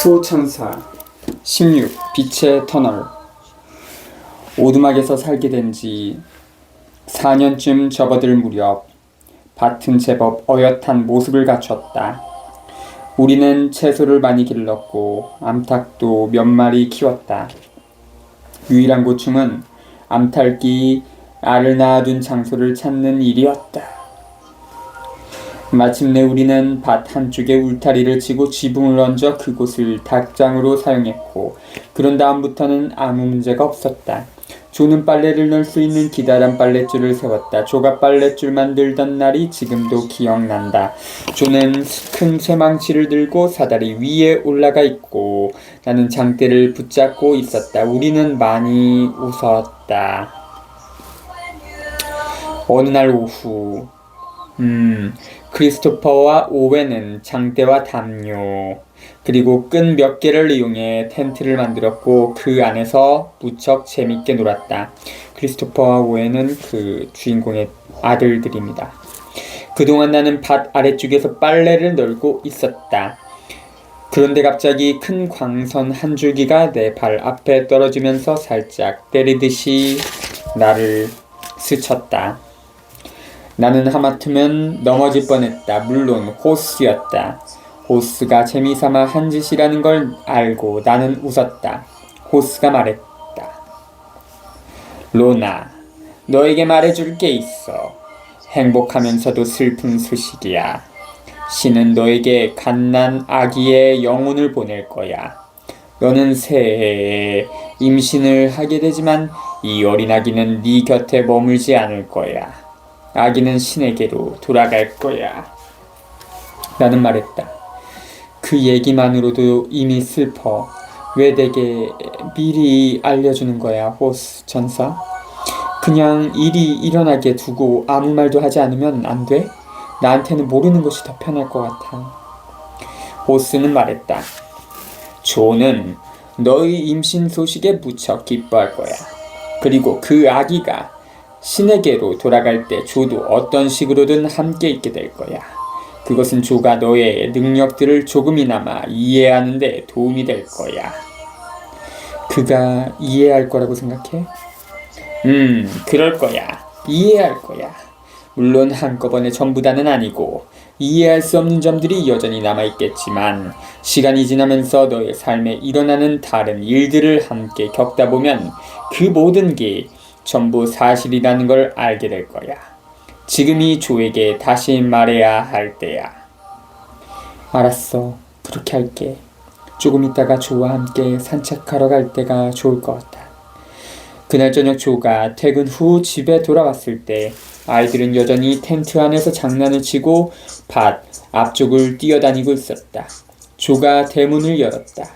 수호천사 16. 빛의 터널. 오두막에서 살게 된 지 4년쯤 접어들 무렵 밭은 제법 어엿한 모습을 갖췄다. 우리는 채소를 많이 길렀고 암탉도 몇 마리 키웠다. 유일한 고충은 암탉이 알을 낳아둔 장소를 찾는 일이었다. 마침내 우리는 밭 한쪽에 울타리를 치고 지붕을 얹어 그곳을 닭장으로 사용했고, 그런 다음부터는 아무 문제가 없었다. 조는 빨래를 넣을 수 있는 기다란 빨랫줄을 세웠다. 조가 빨랫줄 만들던 날이 지금도 기억난다. 조는 큰 쇠망치를 들고 사다리 위에 올라가 있고 나는 장대를 붙잡고 있었다. 우리는 많이 웃었다. 어느 날 오후 크리스토퍼와 오웬은 장대와 담요 그리고 끈 몇 개를 이용해 텐트를 만들었고 그 안에서 무척 재밌게 놀았다. 크리스토퍼와 오웬은 그 주인공의 아들들입니다. 그동안 나는 밭 아래쪽에서 빨래를 널고 있었다. 그런데 갑자기 큰 광선 한 줄기가 내 발 앞에 떨어지면서 살짝 때리듯이 나를 스쳤다. 나는 하마터면 넘어질 뻔했다. 물론 호스였다. 호스가 재미삼아 한 짓이라는 걸 알고 나는 웃었다. 호스가 말했다. 로나, 너에게 말해줄 게 있어. 행복하면서도 슬픈 소식이야. 신은 너에게 갓난 아기의 영혼을 보낼 거야. 너는 새해에 임신을 하게 되지만 이 어린 아기는 네 곁에 머물지 않을 거야. 아기는 신에게로 돌아갈 거야. 나는 말했다. 그 얘기만으로도 이미 슬퍼. 왜 내게 미리 알려주는 거야, 호스 전사? 그냥 일이 일어나게 두고 아무 말도 하지 않으면 안 돼? 나한테는 모르는 것이 더 편할 것 같아. 호스는 말했다. 조는 너의 임신 소식에 무척 기뻐할 거야. 그리고 그 아기가 신에게로 돌아갈 때 조도 어떤 식으로든 함께 있게 될 거야. 그것은 조가 너의 능력들을 조금이나마 이해하는 데 도움이 될 거야. 그가 이해할 거라고 생각해? 그럴 거야. 이해할 거야. 물론 한꺼번에 전부 다는 아니고 이해할 수 없는 점들이 여전히 남아있겠지만 시간이 지나면서 너의 삶에 일어나는 다른 일들을 함께 겪다 보면 그 모든 게 전부 사실이라는 걸 알게 될 거야. 지금이 조에게 다시 말해야 할 때야. 알았어. 그렇게 할게. 조금 있다가 조와 함께 산책하러 갈 때가 좋을 것 같아. 그날 저녁 조가 퇴근 후 집에 돌아왔을 때 아이들은 여전히 텐트 안에서 장난을 치고 밭 앞쪽을 뛰어다니고 있었다. 조가 대문을 열었다.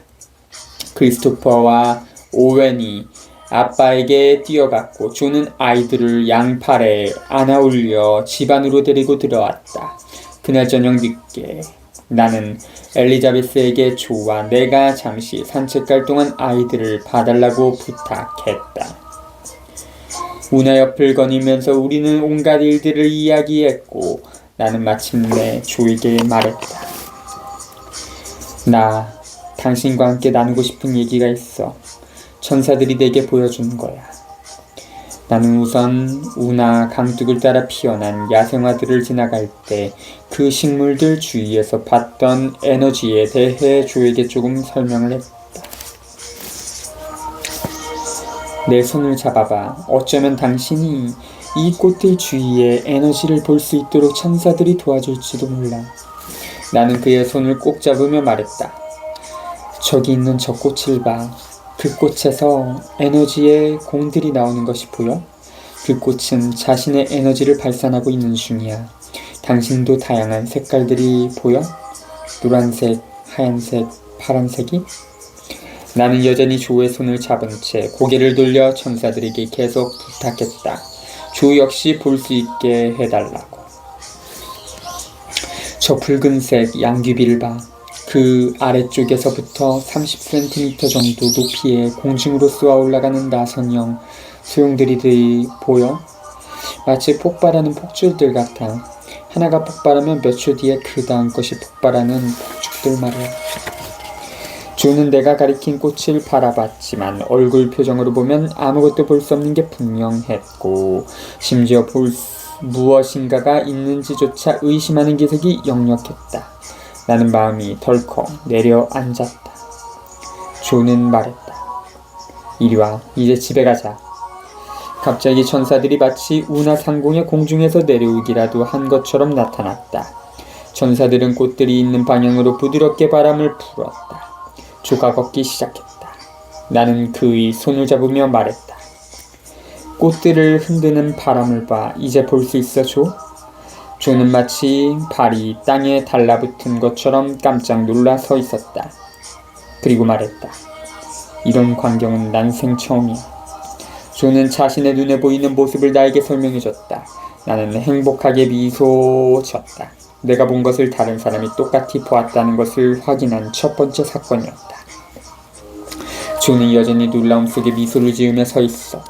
크리스토퍼와 오웬이 아빠에게 뛰어갔고 조는 아이들을 양팔에 안아올려 집 안으로 데리고 들어왔다. 그날 저녁 늦게 나는 엘리자베스에게 조와 내가 잠시 산책 갈 동안 아이들을 봐달라고 부탁했다. 우나 옆을 거니면서 우리는 온갖 일들을 이야기했고 나는 마침내 조에게 말했다. 나 당신과 함께 나누고 싶은 얘기가 있어. 천사들이 내게 보여준 거야. 나는 우선 우나 강둑을 따라 피어난 야생화들을 지나갈 때 그 식물들 주위에서 봤던 에너지에 대해 조에게 조금 설명을 했다. 내 손을 잡아봐. 어쩌면 당신이 이 꽃들 주위에 에너지를 볼 수 있도록 천사들이 도와줄지도 몰라. 나는 그의 손을 꼭 잡으며 말했다. 저기 있는 저 꽃을 봐. 그 꽃에서 에너지의 공들이 나오는 것이 보여? 그 꽃은 자신의 에너지를 발산하고 있는 중이야. 당신도 다양한 색깔들이 보여? 노란색, 하얀색, 파란색이? 나는 여전히 조의 손을 잡은 채 고개를 돌려 천사들에게 계속 부탁했다. 조 역시 볼 수 있게 해달라고. 저 붉은색 양귀비를 봐. 그 아래쪽에서부터 30cm 정도 높이의 공중으로 쏘아 올라가는 나선형 소용돌이들이 보여? 마치 폭발하는 폭죽들 같아. 하나가 폭발하면 몇 초 뒤에 그 다음 것이 폭발하는 폭죽들 말이야. 조는 내가 가리킨 꽃을 바라봤지만 얼굴 표정으로 보면 아무것도 볼 수 없는 게 분명했고 심지어 무엇인가가 있는지조차 의심하는 기색이 역력했다. 나는 마음이 덜컥 내려앉았다. 조는 말했다. 이리 와, 이제 집에 가자. 갑자기 천사들이 마치 운하상공의 공중에서 내려오기라도 한 것처럼 나타났다. 천사들은 꽃들이 있는 방향으로 부드럽게 바람을 불었다. 조가 걷기 시작했다. 나는 그의 손을 잡으며 말했다. 꽃들을 흔드는 바람을 봐. 이제 볼 수 있어, 조? 조는 마치 발이 땅에 달라붙은 것처럼 깜짝 놀라 서 있었다. 그리고 말했다. 이런 광경은 난생 처음이야. 조는 자신의 눈에 보이는 모습을 나에게 설명해줬다. 나는 행복하게 미소 졌다. 내가 본 것을 다른 사람이 똑같이 보았다는 것을 확인한 첫 번째 사건이었다. 조는 여전히 놀라움 속에 미소를 지으며 서 있었다.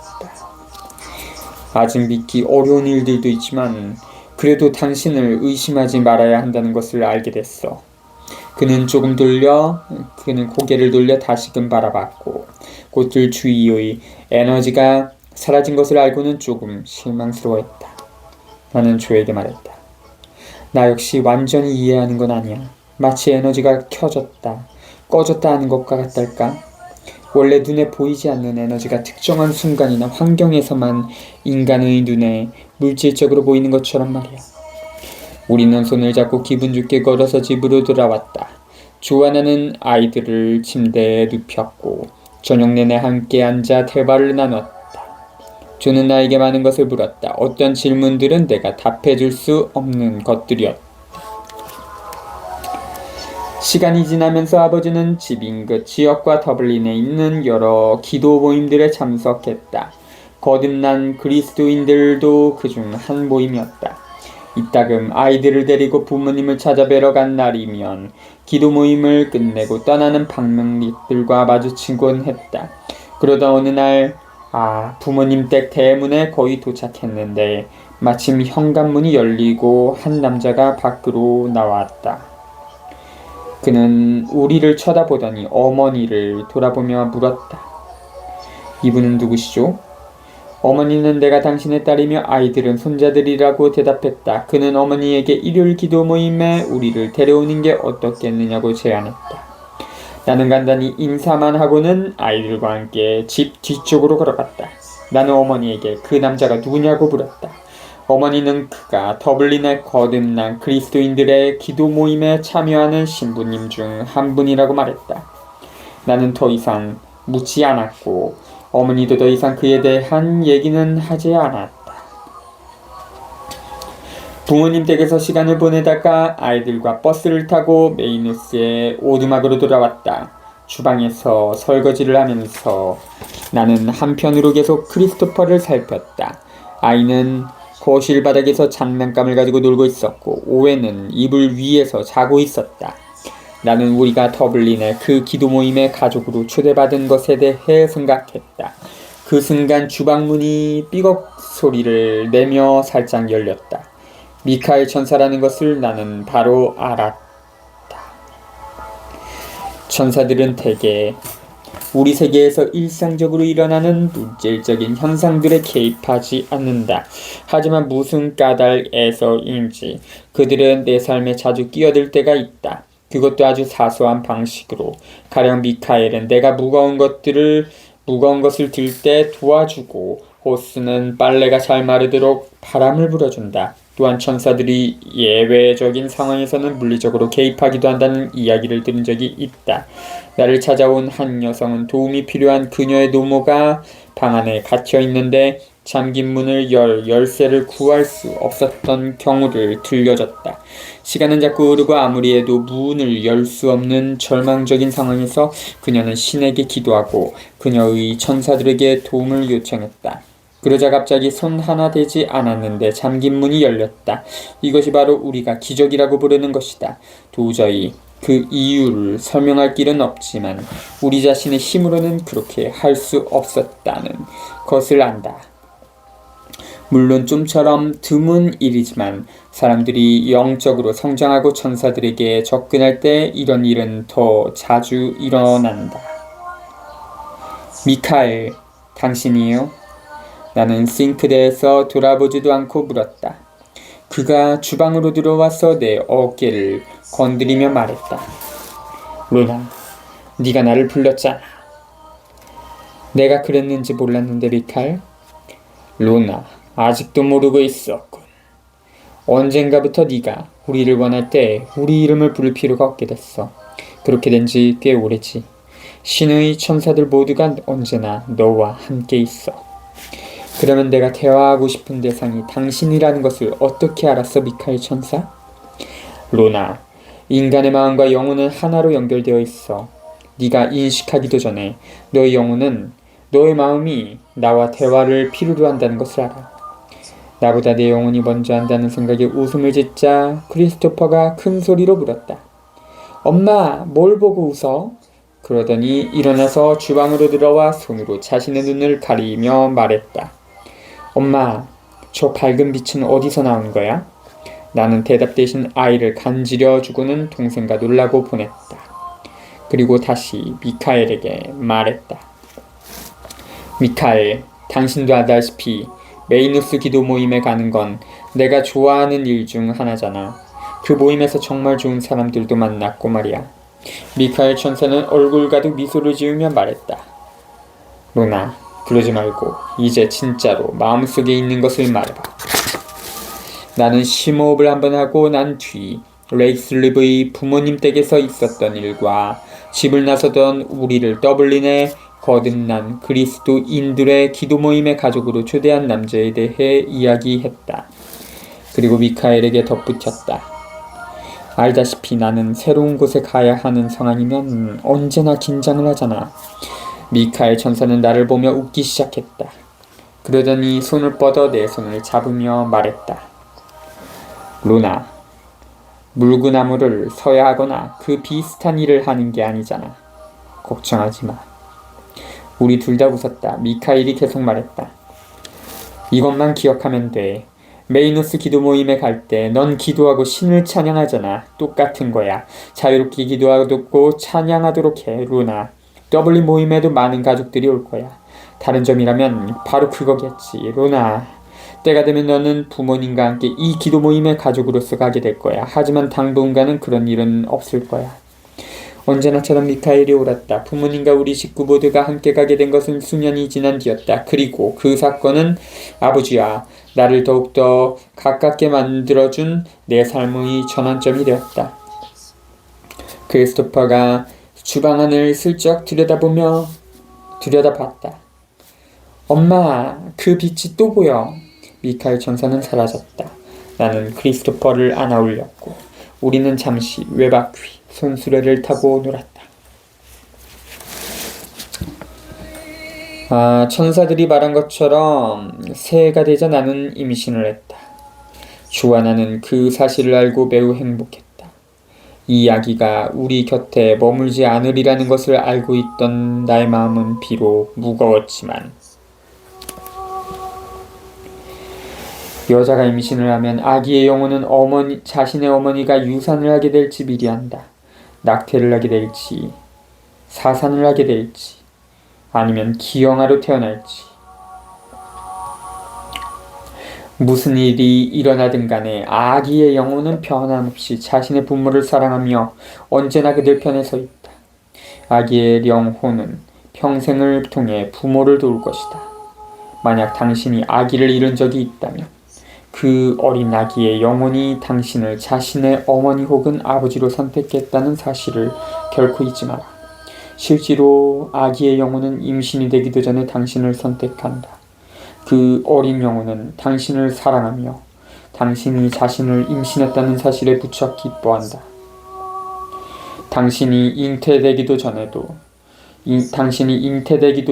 아직 믿기 어려운 일들도 있지만 그래도 당신을 의심하지 말아야 한다는 것을 알게 됐어. 그는 고개를 돌려 다시금 바라봤고 꽃들 주위의 에너지가 사라진 것을 알고는 조금 실망스러워했다. 나는 조에게 말했다. 나 역시 완전히 이해하는 건 아니야. 마치 에너지가 켜졌다, 꺼졌다 하는 것과 같달까? 원래 눈에 보이지 않는 에너지가 특정한 순간이나 환경에서만 인간의 눈에 물질적으로 보이는 것처럼 말이야. 우리는 손을 잡고 기분 좋게 걸어서 집으로 돌아왔다. 조와 나는 아이들을 침대에 눕혔고 저녁 내내 함께 앉아 대화를 나눴다. 조는 나에게 많은 것을 물었다. 어떤 질문들은 내가 답해줄 수 없는 것들이었다. 시간이 지나면서 아버지는 집 인근 지역과 더블린에 있는 여러 기도 모임들에 참석했다. 거듭난 그리스도인들도 그중 한 모임이었다. 이따금 아이들을 데리고 부모님을 찾아뵈러 간 날이면 기도 모임을 끝내고 떠나는 방명객들과 마주치곤 했다. 그러다 어느 날 부모님 댁 대문에 거의 도착했는데 마침 현관문이 열리고 한 남자가 밖으로 나왔다. 그는 우리를 쳐다보더니 어머니를 돌아보며 물었다. 이분은 누구시죠? 어머니는 내가 당신의 딸이며 아이들은 손자들이라고 대답했다. 그는 어머니에게 일요일 기도 모임에 우리를 데려오는 게 어떻겠느냐고 제안했다. 나는 간단히 인사만 하고는 아이들과 함께 집 뒤쪽으로 걸어갔다. 나는 어머니에게 그 남자가 누구냐고 물었다. 어머니는 그가 더블린에 거듭난 그리스도인들의 기도 모임에 참여하는 신부님 중 한 분이라고 말했다. 나는 더 이상 묻지 않았고 어머니도 더 이상 그에 대한 얘기는 하지 않았다. 부모님 댁에서 시간을 보내다가 아이들과 버스를 타고 메이누스의 오두막으로 돌아왔다. 주방에서 설거지를 하면서 나는 한편으로 계속 크리스토퍼를 살폈다. 아이는 거실 바닥에서 장난감을 가지고 놀고 있었고 오웬은 이불 위에서 자고 있었다. 나는 우리가 더블린의 그 기도 모임에 가족으로 초대받은 것에 대해 생각했다. 그 순간 주방문이 삐걱 소리를 내며 살짝 열렸다. 미카엘 천사라는 것을 나는 바로 알았다. 천사들은 대개 우리 세계에서 일상적으로 일어나는 물질적인 현상들에 개입하지 않는다. 하지만 무슨 까닭에서인지 그들은 내 삶에 자주 끼어들 때가 있다. 그것도 아주 사소한 방식으로. 가령 미카엘은 내가 무거운 것을 들 때 도와주고 호스는 빨래가 잘 마르도록 바람을 불어준다. 또한 천사들이 예외적인 상황에서는 물리적으로 개입하기도 한다는 이야기를 들은 적이 있다. 나를 찾아온 한 여성은 도움이 필요한 그녀의 노모가 방 안에 갇혀 있는데 잠긴 문을 열쇠를 구할 수 없었던 경우를 들려줬다. 시간은 자꾸 흐르고 아무리 해도 문을 열 수 없는 절망적인 상황에서 그녀는 신에게 기도하고 그녀의 천사들에게 도움을 요청했다. 그러자 갑자기 손 하나 대지 않았는데 잠긴 문이 열렸다. 이것이 바로 우리가 기적이라고 부르는 것이다. 도저히 그 이유를 설명할 길은 없지만 우리 자신의 힘으로는 그렇게 할 수 없었다는 것을 안다. 물론 좀처럼 드문 일이지만 사람들이 영적으로 성장하고 천사들에게 접근할 때 이런 일은 더 자주 일어난다. 미카엘, 당신이요? 나는 싱크대에서 돌아보지도 않고 물었다. 그가 주방으로 들어와서 내 어깨를 건드리며 말했다. 루나, 네가 나를 불렀잖아. 내가 그랬는지 몰랐는데 미카엘? 루나, 아직도 모르고 있었군. 언젠가부터 네가 우리를 원할 때 우리 이름을 부를 필요가 없게 됐어. 그렇게 된 지 꽤 오래지. 신의 천사들 모두가 언제나 너와 함께 있어. 그러면 내가 대화하고 싶은 대상이 당신이라는 것을 어떻게 알았어, 미카엘 천사? 루나, 인간의 마음과 영혼은 하나로 연결되어 있어. 네가 인식하기도 전에 너의 영혼은 너의 마음이 나와 대화를 필요로 한다는 것을 알아. 나보다 내 영혼이 먼저 한다는 생각에 웃음을 짓자 크리스토퍼가 큰 소리로 물었다. 엄마, 뭘 보고 웃어? 그러더니 일어나서 주방으로 들어와 손으로 자신의 눈을 가리며 말했다. 엄마, 저 밝은 빛은 어디서 나온 거야? 나는 대답 대신 아이를 간지려 주고는 동생과 놀라고 보냈다. 그리고 다시 미카엘에게 말했다. 미카엘, 당신도 알다시피 메이누스 기도 모임에 가는 건 내가 좋아하는 일 중 하나잖아. 그 모임에서 정말 좋은 사람들도 만났고 말이야. 미카엘 천사는 얼굴 가득 미소를 지으며 말했다. 루나, 그러지 말고 이제 진짜로 마음속에 있는 것을 말해봐. 나는 심호흡을 한번 하고 난 뒤 레이슬립의 부모님 댁에서 있었던 일과 집을 나서던 우리를 더블린에 거듭난 그리스도인들의 기도 모임의 가족으로 초대한 남자에 대해 이야기했다. 그리고 미카엘에게 덧붙였다. 알다시피 나는 새로운 곳에 가야 하는 상황이면 언제나 긴장을 하잖아. 미카엘 천사는 나를 보며 웃기 시작했다. 그러더니 손을 뻗어 내 손을 잡으며 말했다. 루나, 물구나무를 서야 하거나 그 비슷한 일을 하는 게 아니잖아. 걱정하지 마. 우리 둘 다 웃었다. 미카엘이 계속 말했다. 이것만 기억하면 돼. 메이누스 기도 모임에 갈 때 넌 기도하고 신을 찬양하잖아. 똑같은 거야. 자유롭게 기도하고 찬양하도록 해, 루나. 더블린 모임에도 많은 가족들이 올 거야. 다른 점이라면 바로 그거겠지, 루나. 때가 되면 너는 부모님과 함께 이 기도 모임의 가족으로서 가게 될 거야. 하지만 당분간은 그런 일은 없을 거야. 언제나처럼 미카엘이 옳았다. 부모님과 우리 식구 모두가 함께 가게 된 것은 수년이 지난 뒤였다. 그리고 그 사건은 아버지와 나를 더욱더 가깝게 만들어준 내 삶의 전환점이 되었다. 크리스토퍼가 주방 안을 슬쩍 들여다봤다. 엄마, 그 빛이 또 보여. 미카엘 천사는 사라졌다. 나는 크리스토퍼를 안아올렸고 우리는 잠시 외바퀴 손수레를 타고 놀았다. 천사들이 말한 것처럼 새해가 되자 나는 임신을 했다. 주와 나는 그 사실을 알고 매우 행복했다. 이 아기가 우리 곁에 머물지 않으리라는 것을 알고 있던 나의 마음은 비록 무거웠지만 여자가 임신을 하면 아기의 영혼은 자신의 어머니가 유산을 하게 될지 미리 안다. 낙태를 하게 될지, 사산을 하게 될지, 아니면 기형아로 태어날지. 무슨 일이 일어나든 간에 아기의 영혼은 변함없이 자신의 부모를 사랑하며 언제나 그들 편에 서 있다. 아기의 영혼은 평생을 통해 부모를 도울 것이다. 만약 당신이 아기를 잃은 적이 있다면 그 어린 아기의 영혼이 당신을 자신의 어머니 혹은 아버지로 선택했다는 사실을 결코 잊지 마라. 실제로 아기의 영혼은 임신이 되기도 전에 당신을 선택한다. 그 어린 영혼은 당신을 사랑하며 당신이 자신을 임신했다는 사실에 무척 기뻐한다. 당신이 잉태되기도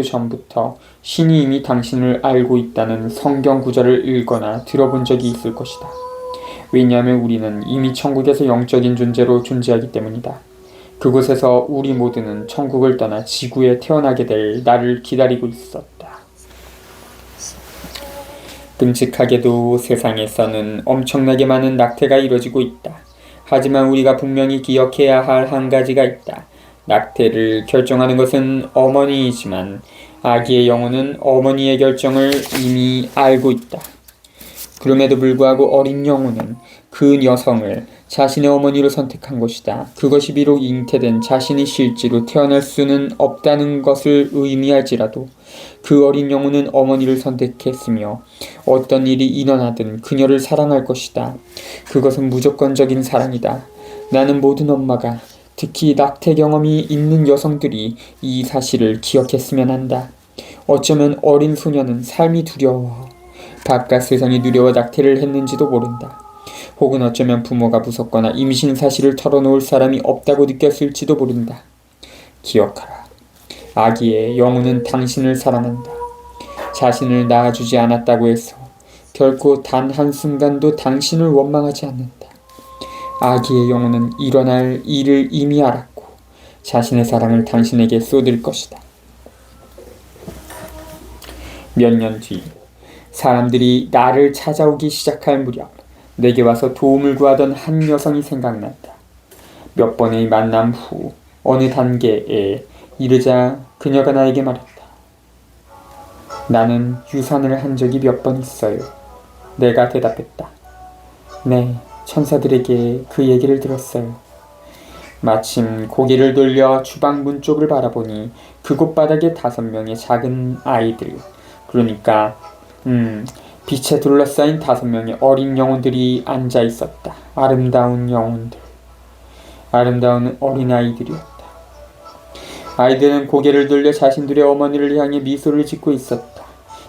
전부터 신이 이미 당신을 알고 있다는 성경 구절을 읽거나 들어본 적이 있을 것이다. 왜냐하면 우리는 이미 천국에서 영적인 존재로 존재하기 때문이다. 그곳에서 우리 모두는 천국을 떠나 지구에 태어나게 될 나를 기다리고 있었다. 끔찍하게도 세상에서는 엄청나게 많은 낙태가 이뤄지고 있다. 하지만 우리가 분명히 기억해야 할 한 가지가 있다. 낙태를 결정하는 것은 어머니이지만 아기의 영혼은 어머니의 결정을 이미 알고 있다. 그럼에도 불구하고 어린 영혼은 그 여성을 자신의 어머니로 선택한 것이다. 그것이 비록 잉태된 자신이 실제로 태어날 수는 없다는 것을 의미할지라도 그 어린 영혼은 어머니를 선택했으며 어떤 일이 일어나든 그녀를 사랑할 것이다. 그것은 무조건적인 사랑이다. 나는 모든 엄마가, 특히 낙태 경험이 있는 여성들이 이 사실을 기억했으면 한다. 어쩌면 어린 소녀는 삶이 두려워 바깥 세상이 두려워 낙태를 했는지도 모른다. 혹은 어쩌면 부모가 무섭거나 임신 사실을 털어놓을 사람이 없다고 느꼈을지도 모른다. 기억하라. 아기의 영혼은 당신을 사랑한다. 자신을 낳아주지 않았다고 해서 결코 단 한순간도 당신을 원망하지 않는다. 아기의 영혼은 일어날 일을 이미 알았고 자신의 사랑을 당신에게 쏟을 것이다. 몇 년 뒤 사람들이 나를 찾아오기 시작할 무렵 내게 와서 도움을 구하던 한 여성이 생각난다. 몇 번의 만남 후 어느 단계에 이르자 그녀가 나에게 말했다. 나는 유산을 한 적이 몇 번 있어요. 내가 대답했다. 네, 천사들에게 그 얘기를 들었어요. 마침 고개를 돌려 주방 문 쪽을 바라보니 그곳 바닥에 5명의 작은 아이들, 그러니까 빛에 둘러싸인 5명의 어린 영혼들이 앉아 있었다. 아름다운 영혼들, 아름다운 어린아이들이었다. 아이들은 고개를 돌려 자신들의 어머니를 향해 미소를 짓고 있었다.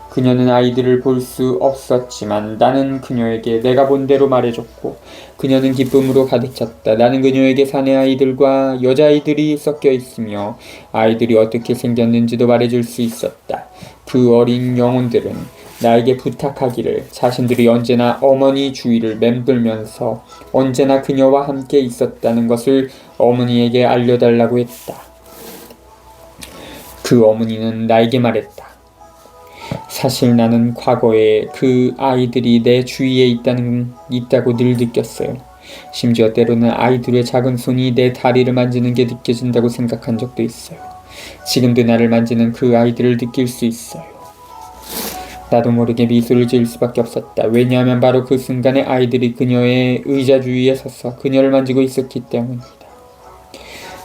그녀는 아이들을 볼 수 없었지만 나는 그녀에게 내가 본 대로 말해줬고 그녀는 기쁨으로 가득 찼다. 나는 그녀에게 사내 아이들과 여자아이들이 섞여 있으며 아이들이 어떻게 생겼는지도 말해줄 수 있었다. 그 어린 영혼들은 나에게 부탁하기를 자신들이 언제나 어머니 주위를 맴돌면서 언제나 그녀와 함께 있었다는 것을 어머니에게 알려달라고 했다. 그 어머니는 나에게 말했다. 사실 나는 과거에 그 아이들이 내 주위에 있다고 늘 느꼈어요. 심지어 때로는 아이들의 작은 손이 내 다리를 만지는 게 느껴진다고 생각한 적도 있어요. 지금도 나를 만지는 그 아이들을 느낄 수 있어요. 나도 모르게 미소를 지을 수밖에 없었다. 왜냐하면 바로 그 순간에 아이들이 그녀의 의자 주위에 서서 그녀를 만지고 있었기 때문이다.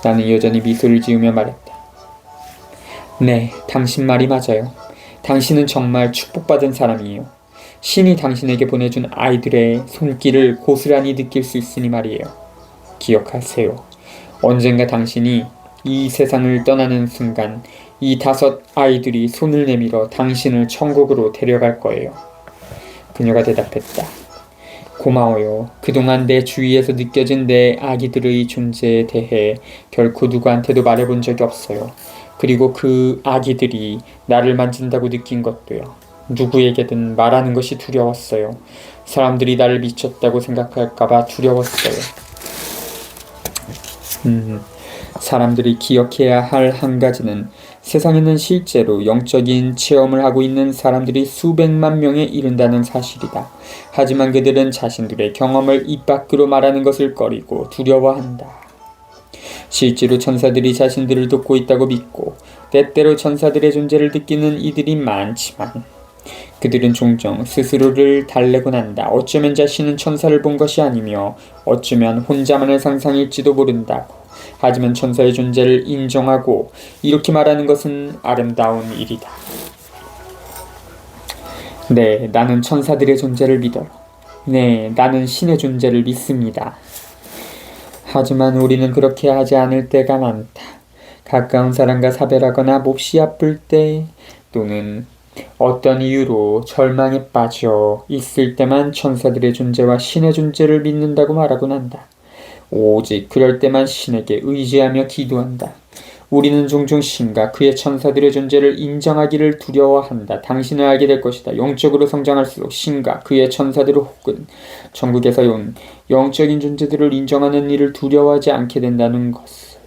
나는 여전히 미소를 지으며 말했다. 네, 당신 말이 맞아요. 당신은 정말 축복받은 사람이에요. 신이 당신에게 보내준 아이들의 손길을 고스란히 느낄 수 있으니 말이에요. 기억하세요. 언젠가 당신이 이 세상을 떠나는 순간 이 5 아이들이 손을 내밀어 당신을 천국으로 데려갈 거예요. 그녀가 대답했다. 고마워요. 그동안 내 주위에서 느껴진 내 아기들의 존재에 대해 결코 누구한테도 말해본 적이 없어요. 그리고 그 아기들이 나를 만진다고 느낀 것도요. 누구에게든 말하는 것이 두려웠어요. 사람들이 나를 미쳤다고 생각할까봐 두려웠어요. 사람들이 기억해야 할 한 가지는 세상에는 실제로 영적인 체험을 하고 있는 사람들이 수백만 명에 이른다는 사실이다. 하지만 그들은 자신들의 경험을 입 밖으로 말하는 것을 꺼리고 두려워한다. 실제로 천사들이 자신들을 돕고 있다고 믿고 때때로 천사들의 존재를 느끼는 이들이 많지만 그들은 종종 스스로를 달래곤 한다. 어쩌면 자신은 천사를 본 것이 아니며 어쩌면 혼자만의 상상일지도 모른다고. 하지만 천사의 존재를 인정하고 이렇게 말하는 것은 아름다운 일이다. 네, 나는 천사들의 존재를 믿어요. 네, 나는 신의 존재를 믿습니다. 하지만 우리는 그렇게 하지 않을 때가 많다. 가까운 사람과 사별하거나 몹시 아플 때 또는 어떤 이유로 절망에 빠져 있을 때만 천사들의 존재와 신의 존재를 믿는다고 말하곤 한다. 오직 그럴 때만 신에게 의지하며 기도한다. 우리는 종종 신과 그의 천사들의 존재를 인정하기를 두려워한다. 당신은 알게 될 것이다. 영적으로 성장할수록 신과 그의 천사들 혹은 천국에서 온 영적인 존재들을 인정하는 일을 두려워하지 않게 된다는 것을.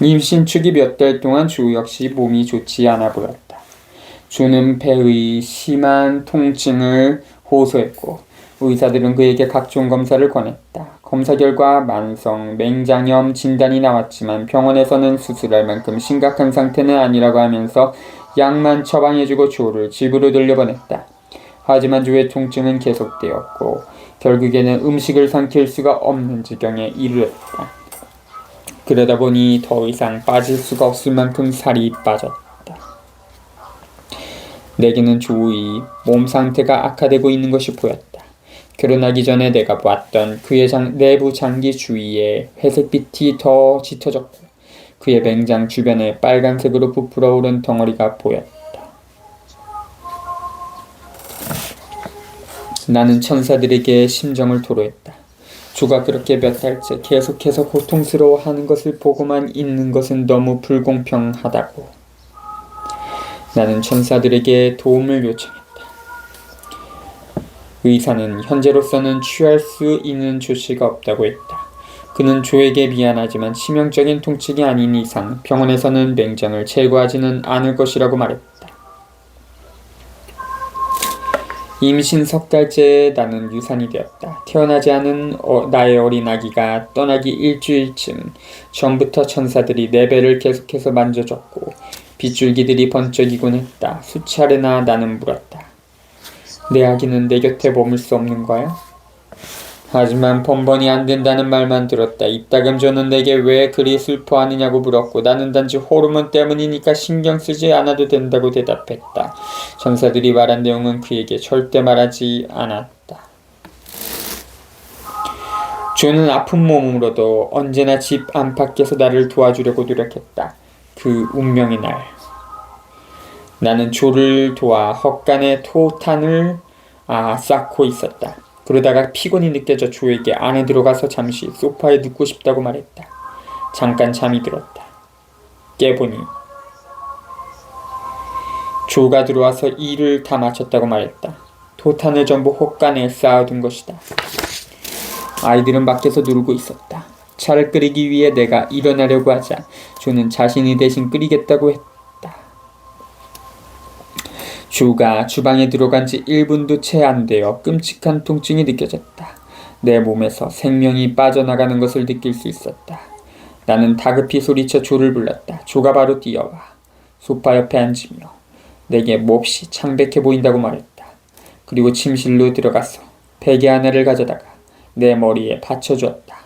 임신 초기 몇 달 동안 조 역시 몸이 좋지 않아 보였다. 조는 배의 심한 통증을 호소했고 의사들은 그에게 각종 검사를 권했다. 검사 결과 만성 맹장염 진단이 나왔지만 병원에서는 수술할 만큼 심각한 상태는 아니라고 하면서 약만 처방해주고 조를 집으로 돌려보냈다. 하지만 조의 통증은 계속되었고 결국에는 음식을 삼킬 수가 없는 지경에 이르렀다. 그러다 보니 더 이상 빠질 수가 없을 만큼 살이 빠졌다. 내게는 조의 몸 상태가 악화되고 있는 것이 보였다. 결혼하기 전에 내가 봤던 그의 내부 장기 주위에 회색빛이 더 짙어졌고 그의 맹장 주변에 빨간색으로 부풀어 오른 덩어리가 보였다. 나는 천사들에게 심정을 토로했다. 조가 그렇게 몇 달째 계속해서 고통스러워하는 것을 보고만 있는 것은 너무 불공평하다고. 나는 천사들에게 도움을 요청했다. 의사는 현재로서는 취할 수 있는 조치가 없다고 했다. 그는 조에게 미안하지만 치명적인 통증이 아닌 이상 병원에서는 맹장을 제거하지는 않을 것이라고 말했다. 임신 석 달째 나는 유산이 되었다. 태어나지 않은 나의 어린 아기가 떠나기 일주일쯤 전부터 천사들이 내 배를 계속해서 만져줬고 빗줄기들이 번쩍이곤 했다. 수차례나 나는 물었다. 내 아기는 내 곁에 머물 수 없는 거야? 하지만 번번이 안 된다는 말만 들었다. 이따금조는 내게 왜 그리 슬퍼하느냐고 물었고 나는 단지 호르몬 때문이니까 신경 쓰지 않아도 된다고 대답했다. 천사들이 말한 내용은 그에게 절대 말하지 않았다. 조는 아픈 몸으로도 언제나 집 안팎에서 나를 도와주려고 노력했다. 그 운명의 날. 나는 조를 도와 헛간에 토탄을 쌓고 있었다. 그러다가 피곤이 느껴져 조에게 안에 들어가서 잠시 소파에 눕고 싶다고 말했다. 잠깐 잠이 들었다. 깨보니 조가 들어와서 일을 다 마쳤다고 말했다. 토탄을 전부 헛간에 쌓아둔 것이다. 아이들은 밖에서 놀고 있었다. 차를 끓이기 위해 내가 일어나려고 하자 조는 자신이 대신 끓이겠다고 했다. 조가 주방에 들어간 지 1분도 채 안 되어 끔찍한 통증이 느껴졌다. 내 몸에서 생명이 빠져나가는 것을 느낄 수 있었다. 나는 다급히 소리쳐 조를 불렀다. 조가 바로 뛰어와 소파 옆에 앉으며 내게 몹시 창백해 보인다고 말했다. 그리고 침실로 들어가서 베개 하나를 가져다가 내 머리에 받쳐주었다.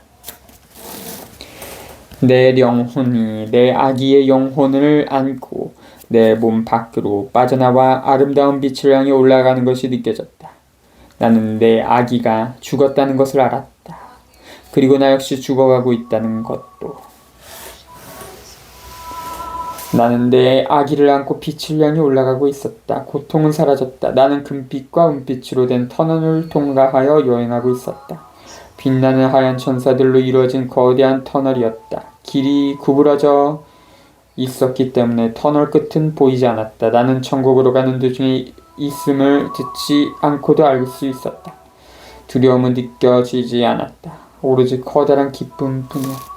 내 영혼이 내 아기의 영혼을 안고 내 몸 밖으로 빠져나와 아름다운 빛을 향해 올라가는 것이 느껴졌다. 나는 내 아기가 죽었다는 것을 알았다. 그리고 나 역시 죽어가고 있다는 것도. 나는 내 아기를 안고 빛을 향해 올라가고 있었다. 고통은 사라졌다. 나는 금빛과 은빛으로 된 터널을 통과하여 여행하고 있었다. 빛나는 하얀 천사들로 이루어진 거대한 터널이었다. 길이 구부러져 있었기 때문에 터널 끝은 보이지 않았다. 나는 천국으로 가는 도중에 있음을 듣지 않고도 알 수 있었다. 두려움은 느껴지지 않았다. 오로지 커다란 기쁨뿐이었다.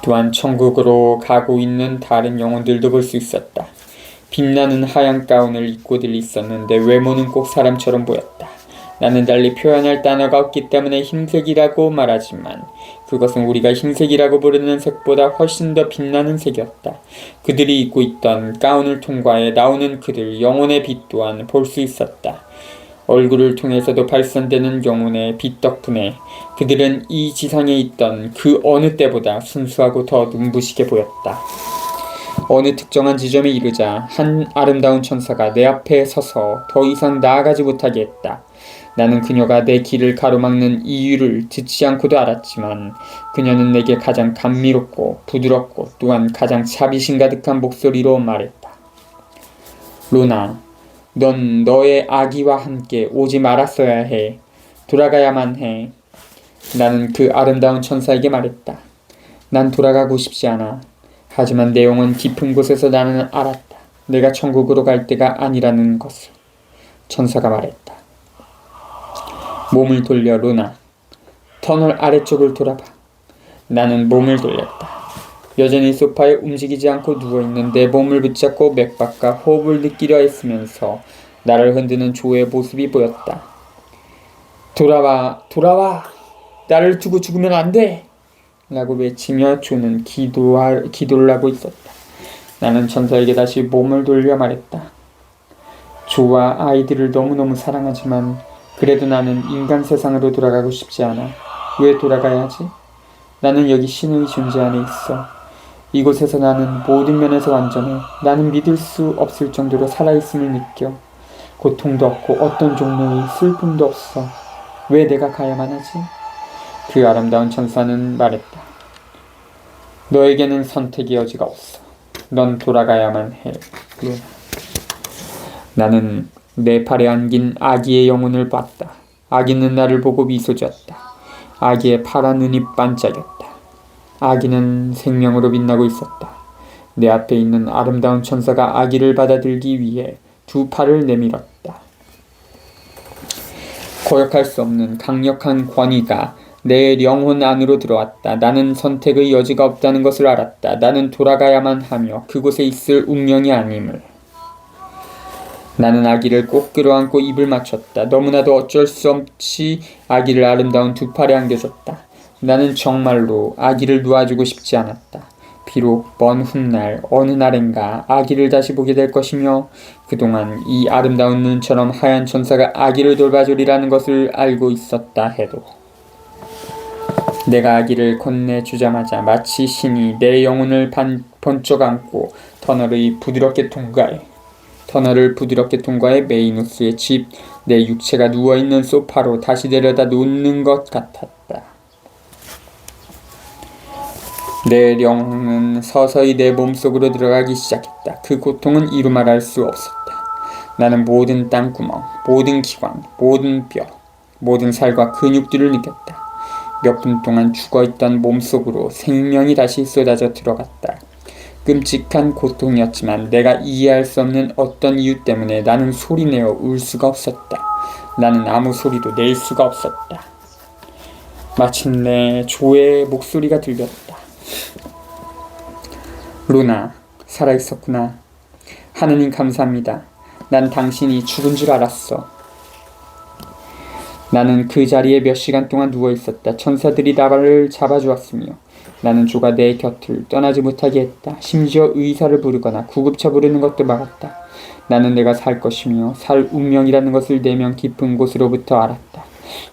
또한 천국으로 가고 있는 다른 영혼들도 볼 수 있었다. 빛나는 하얀 가운을 입고들 있었는데 외모는 꼭 사람처럼 보였다. 나는 달리 표현할 단어가 없기 때문에 흰색이라고 말하지만 그것은 우리가 흰색이라고 부르는 색보다 훨씬 더 빛나는 색이었다. 그들이 입고 있던 가운을 통과해 나오는 그들 영혼의 빛 또한 볼 수 있었다. 얼굴을 통해서도 발산되는 영혼의 빛 덕분에 그들은 이 지상에 있던 그 어느 때보다 순수하고 더 눈부시게 보였다. 어느 특정한 지점에 이르자 한 아름다운 천사가 내 앞에 서서 더 이상 나아가지 못하게 했다. 나는 그녀가 내 길을 가로막는 이유를 듣지 않고도 알았지만 그녀는 내게 가장 감미롭고 부드럽고 또한 가장 자비심 가득한 목소리로 말했다. 로나, 넌 너의 아기와 함께 오지 말았어야 해. 돌아가야만 해. 나는 그 아름다운 천사에게 말했다. 난 돌아가고 싶지 않아. 하지만 내 영혼 깊은 곳에서 나는 알았다. 내가 천국으로 갈 때가 아니라는 것을. 천사가 말했다. 몸을 돌려 로나. 터널 아래쪽을 돌아봐. 나는 몸을 돌렸다. 여전히 소파에 움직이지 않고 누워있는 내 몸을 붙잡고 맥박과 호흡을 느끼려 했으면서 나를 흔드는 조의 모습이 보였다. 돌아와, 돌아와! 나를 두고 죽으면 안 돼! 라고 외치며 조는 기도를 하고 있었다. 나는 천사에게 다시 몸을 돌려 말했다. 조와 아이들을 너무너무 사랑하지만 그래도 나는 인간 세상으로 돌아가고 싶지 않아. 왜 돌아가야 하지? 나는 여기 신의 존재 안에 있어. 이곳에서 나는 모든 면에서 완전해. 나는 믿을 수 없을 정도로 살아있음을 느껴. 고통도 없고 어떤 종류의 슬픔도 없어. 왜 내가 가야만 하지? 그 아름다운 천사는 말했다. 너에게는 선택의 여지가 없어. 넌 돌아가야만 해. 루나. 나는 내 팔에 안긴 아기의 영혼을 봤다. 아기는 나를 보고 미소 지었다. 아기의 파란 눈이 반짝였다. 아기는 생명으로 빛나고 있었다. 내 앞에 있는 아름다운 천사가 아기를 받아들기 위해 두 팔을 내밀었다. 거역할 수 없는 강력한 권위가 내 영혼 안으로 들어왔다. 나는 선택의 여지가 없다는 것을 알았다. 나는 돌아가야만 하며 그곳에 있을 운명이 아님을. 나는 아기를 꼭 끌어안고 입을 맞췄다. 너무나도 어쩔 수 없이 아기를 아름다운 두 팔에 안겨줬다. 나는 정말로 아기를 놓아주고 싶지 않았다. 비록 먼 훗날 어느 날엔가 아기를 다시 보게 될 것이며 그동안 이 아름다운 눈처럼 하얀 천사가 아기를 돌봐주리라는 것을 알고 있었다 해도 내가 아기를 건네주자마자 마치 신이 내 영혼을 번쩍 안고 터널을 부드럽게 통과해 메이누스의 집, 내 육체가 누워있는 소파로 다시 데려다 놓는 것 같았다. 내 영혼은 서서히 내 몸속으로 들어가기 시작했다. 그 고통은 이루 말할 수 없었다. 나는 모든 땅구멍, 모든 기관, 모든 뼈, 모든 살과 근육들을 느꼈다. 몇 분 동안 죽어있던 몸속으로 생명이 다시 쏟아져 들어갔다. 끔찍한 고통이었지만 내가 이해할 수 없는 어떤 이유 때문에 나는 소리내어 울 수가 없었다. 나는 아무 소리도 낼 수가 없었다. 마침내 조의 목소리가 들렸다. 루나, 살아있었구나. 하느님 감사합니다. 난 당신이 죽은 줄 알았어. 나는 그 자리에 몇 시간 동안 누워있었다. 천사들이 나를 잡아주었으며 나는 조가 내 곁을 떠나지 못하게 했다. 심지어 의사를 부르거나 구급차 부르는 것도 막았다. 나는 내가 살 것이며 살 운명이라는 것을 내면 깊은 곳으로부터 알았다.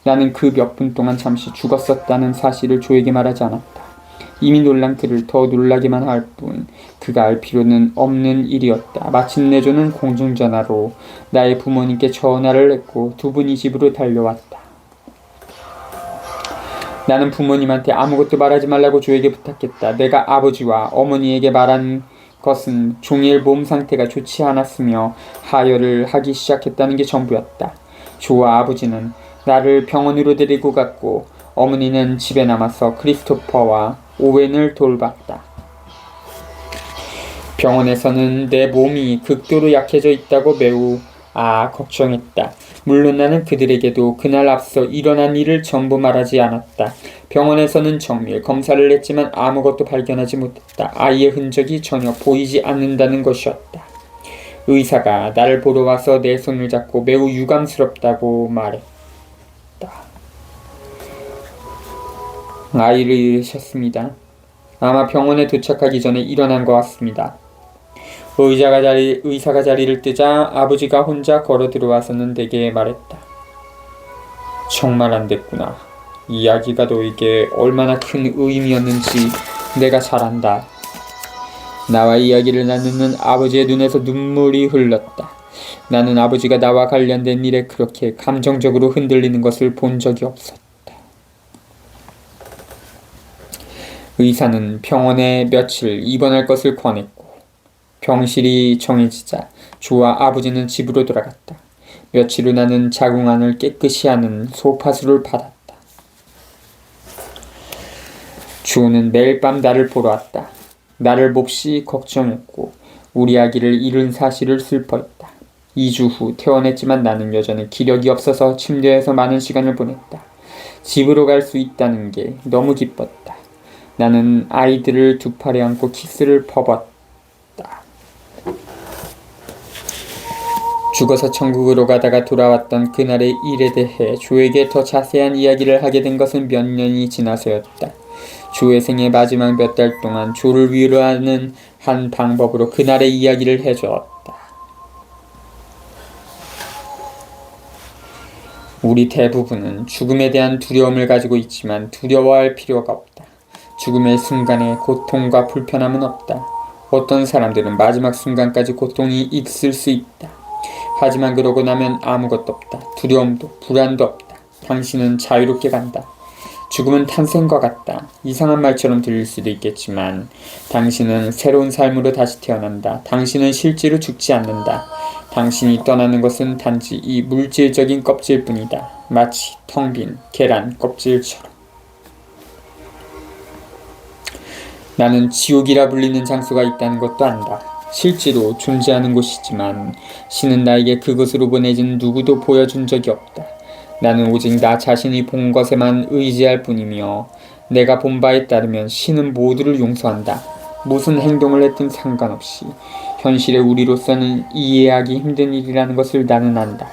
나는 그 몇 분 동안 잠시 죽었었다는 사실을 조에게 말하지 않았다. 이미 놀란 그를 더 놀라게만 할 뿐 그가 알 필요는 없는 일이었다. 마침내 조는 공중전화로 나의 부모님께 전화를 했고 두 분이 집으로 달려왔다. 나는 부모님한테 아무것도 말하지 말라고 조에게 부탁했다. 내가 아버지와 어머니에게 말한 것은 종일 몸 상태가 좋지 않았으며 하혈을 하기 시작했다는 게 전부였다. 조와 아버지는 나를 병원으로 데리고 갔고 어머니는 집에 남아서 크리스토퍼와 오웬을 돌봤다. 병원에서는 내 몸이 극도로 약해져 있다고 매우 걱정했다. 물론 나는 그들에게도 그날 앞서 일어난 일을 전부 말하지 않았다. 병원에서는 정밀 검사를 했지만 아무것도 발견하지 못했다. 아이의 흔적이 전혀 보이지 않는다는 것이었다. 의사가 나를 보러 와서 내 손을 잡고 매우 유감스럽다고 말했다. 아이를 잃으셨습니다. 아마 병원에 도착하기 전에 일어난 것 같습니다. 의사가 자리를 뜨자 아버지가 혼자 걸어 들어와서는 내게 말했다. 정말 안 됐구나. 이 이야기가 너에게 얼마나 큰 의미였는지 내가 잘 안다. 나와 이야기를 나누는 아버지의 눈에서 눈물이 흘렀다. 나는 아버지가 나와 관련된 일에 그렇게 감정적으로 흔들리는 것을 본 적이 없었다. 의사는 병원에 며칠 입원할 것을 권했고 병실이 정해지자 조와 아버지는 집으로 돌아갔다. 며칠 후 나는 자궁안을 깨끗이 하는 소파수를 받았다. 조는 매일 밤 나를 보러 왔다. 나를 몹시 걱정했고 우리 아기를 잃은 사실을 슬퍼했다. 2주 후 퇴원했지만 나는 여전히 기력이 없어서 침대에서 많은 시간을 보냈다. 집으로 갈 수 있다는 게 너무 기뻤다. 나는 아이들을 두 팔에 안고 키스를 퍼붓다. 죽어서 천국으로 가다가 돌아왔던 그날의 일에 대해 조에게 더 자세한 이야기를 하게 된 것은 몇 년이 지나서였다. 조의 생애 마지막 몇 달 동안 조를 위로하는 한 방법으로 그날의 이야기를 해주었다. 우리 대부분은 죽음에 대한 두려움을 가지고 있지만 두려워할 필요가 없다. 죽음의 순간에 고통과 불편함은 없다. 어떤 사람들은 마지막 순간까지 고통이 있을 수 있다. 하지만 그러고 나면 아무것도 없다. 두려움도 불안도 없다. 당신은 자유롭게 간다. 죽음은 탄생과 같다. 이상한 말처럼 들릴 수도 있겠지만 당신은 새로운 삶으로 다시 태어난다. 당신은 실제로 죽지 않는다. 당신이 떠나는 것은 단지 이 물질적인 껍질뿐이다. 마치 텅 빈 계란 껍질처럼. 나는 지옥이라 불리는 장소가 있다는 것도 안다. 실제로 존재하는 곳이지만 신은 나에게 그곳으로 보내진 누구도 보여준 적이 없다. 나는 오직 나 자신이 본 것에만 의지할 뿐이며 내가 본 바에 따르면 신은 모두를 용서한다. 무슨 행동을 했든 상관없이. 현실의 우리로서는 이해하기 힘든 일이라는 것을 나는 안다.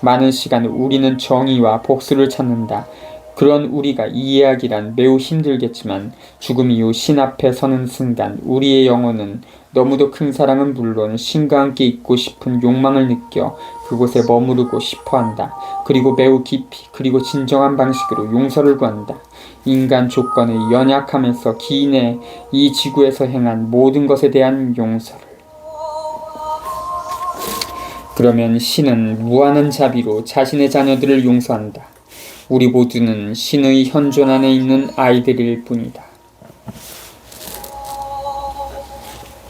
많은 시간을 우리는 정의와 복수를 찾는다. 그런 우리가 이해하기란 매우 힘들겠지만 죽음 이후 신 앞에 서는 순간 우리의 영혼은 너무도 큰 사랑은 물론 신과 함께 있고 싶은 욕망을 느껴 그곳에 머무르고 싶어한다. 그리고 매우 깊이 그리고 진정한 방식으로 용서를 구한다. 인간 조건의 연약함에서 기인의 이 지구에서 행한 모든 것에 대한 용서를. 그러면 신은 무한한 자비로 자신의 자녀들을 용서한다. 우리 모두는 신의 현존 안에 있는 아이들일 뿐이다.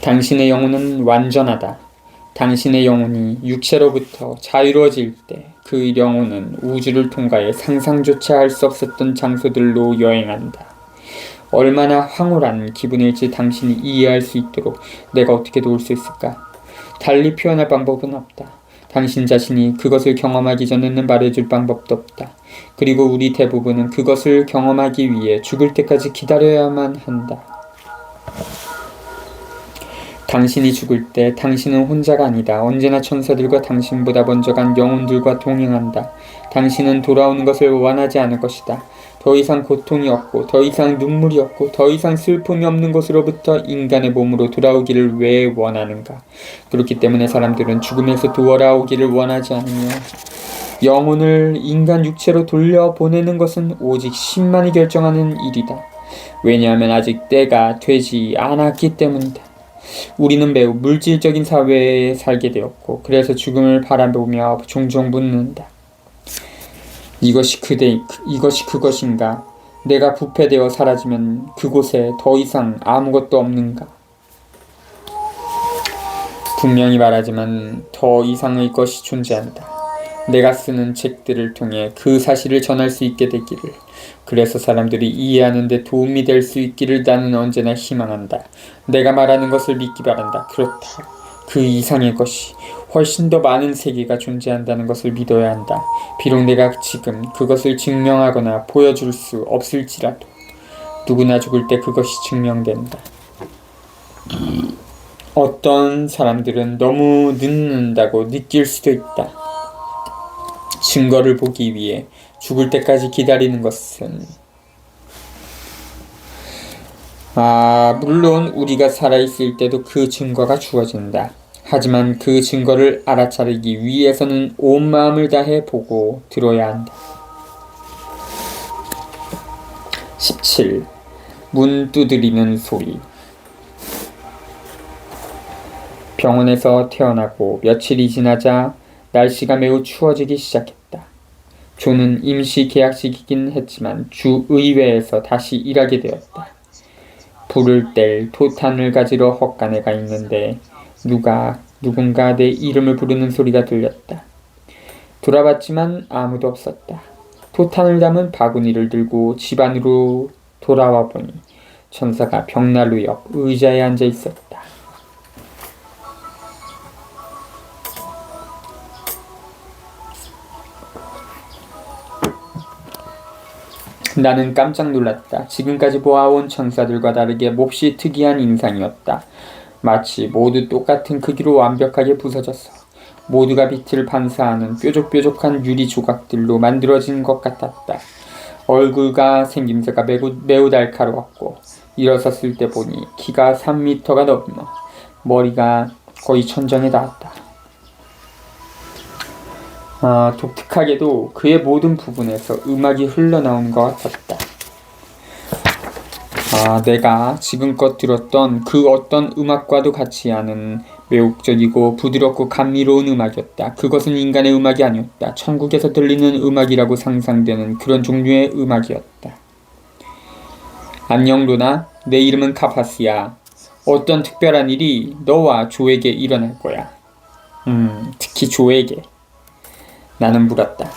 당신의 영혼은 완전하다. 당신의 영혼이 육체로부터 자유로워질 때 그 영혼은 우주를 통과해 상상조차 할 수 없었던 장소들로 여행한다. 얼마나 황홀한 기분일지 당신이 이해할 수 있도록 내가 어떻게 도울 수 있을까? 달리 표현할 방법은 없다. 당신 자신이 그것을 경험하기 전에는 말해줄 방법도 없다. 그리고 우리 대부분은 그것을 경험하기 위해 죽을 때까지 기다려야만 한다. 당신이 죽을 때 당신은 혼자가 아니다. 언제나 천사들과 당신보다 먼저 간 영혼들과 동행한다. 당신은 돌아오는 것을 원하지 않을 것이다. 더 이상 고통이 없고 더 이상 눈물이 없고 더 이상 슬픔이 없는 곳으로부터 인간의 몸으로 돌아오기를 왜 원하는가? 그렇기 때문에 사람들은 죽음에서 돌아오기를 원하지 않으며 영혼을 인간 육체로 돌려보내는 것은 오직 신만이 결정하는 일이다. 왜냐하면 아직 때가 되지 않았기 때문이다. 우리는 매우 물질적인 사회에 살게 되었고 그래서 죽음을 바라보며 종종 묻는다. 이것이 그것인가? 내가 부패되어 사라지면 그곳에 더 이상 아무것도 없는가? 분명히 말하지만 더 이상의 것이 존재한다. 내가 쓰는 책들을 통해 그 사실을 전할 수 있게 되기를, 그래서 사람들이 이해하는 데 도움이 될 수 있기를 나는 언제나 희망한다. 내가 말하는 것을 믿기 바란다. 그렇다. 그 이상의 것이 훨씬 더 많은 세계가 존재한다는 것을 믿어야 한다. 비록 내가 지금 그것을 증명하거나 보여줄 수 없을지라도 누구나 죽을 때 그것이 증명된다. 어떤 사람들은 너무 늦는다고 느낄 수도 있다. 증거를 보기 위해 죽을 때까지 기다리는 것은 물론 우리가 살아있을 때도 그 증거가 주어진다. 하지만 그 증거를 알아차리기 위해서는 온 마음을 다해 보고 들어야 한다. 17. 문 두드리는 소리. 병원에서 태어나고 며칠이 지나자 날씨가 매우 추워지기 시작했다. 조는 임시 계약직이긴 했지만 주의회에서 다시 일하게 되었다. 불을 뗄 도탄을 가지러 헛간에 가 있는데 누군가 내 이름을 부르는 소리가 들렸다. 돌아봤지만 아무도 없었다. 도탄을 담은 바구니를 들고 집 안으로 돌아와 보니 천사가 벽난로 옆 의자에 앉아 있었다. 나는 깜짝 놀랐다. 지금까지 보아온 천사들과 다르게 몹시 특이한 인상이었다. 마치 모두 똑같은 크기로 완벽하게 부서졌어. 모두가 빛을 반사하는 뾰족뾰족한 유리 조각들로 만들어진 것 같았다. 얼굴과 생김새가 매우 날카로웠고 일어섰을 때 보니 키가 3m가 넘어 머리가 거의 천장에 닿았다. 독특하게도 그의 모든 부분에서 음악이 흘러나오는 것 같았다. 내가 지금껏 들었던 그 어떤 음악과도 같지 않은 매혹적이고 부드럽고 감미로운 음악이었다. 그것은 인간의 음악이 아니었다. 천국에서 들리는 음악이라고 상상되는 그런 종류의 음악이었다. 안녕 루나, 내 이름은 카파스야. 어떤 특별한 일이 너와 조에게 일어날 거야. 특히 조에게. 나는 물었다.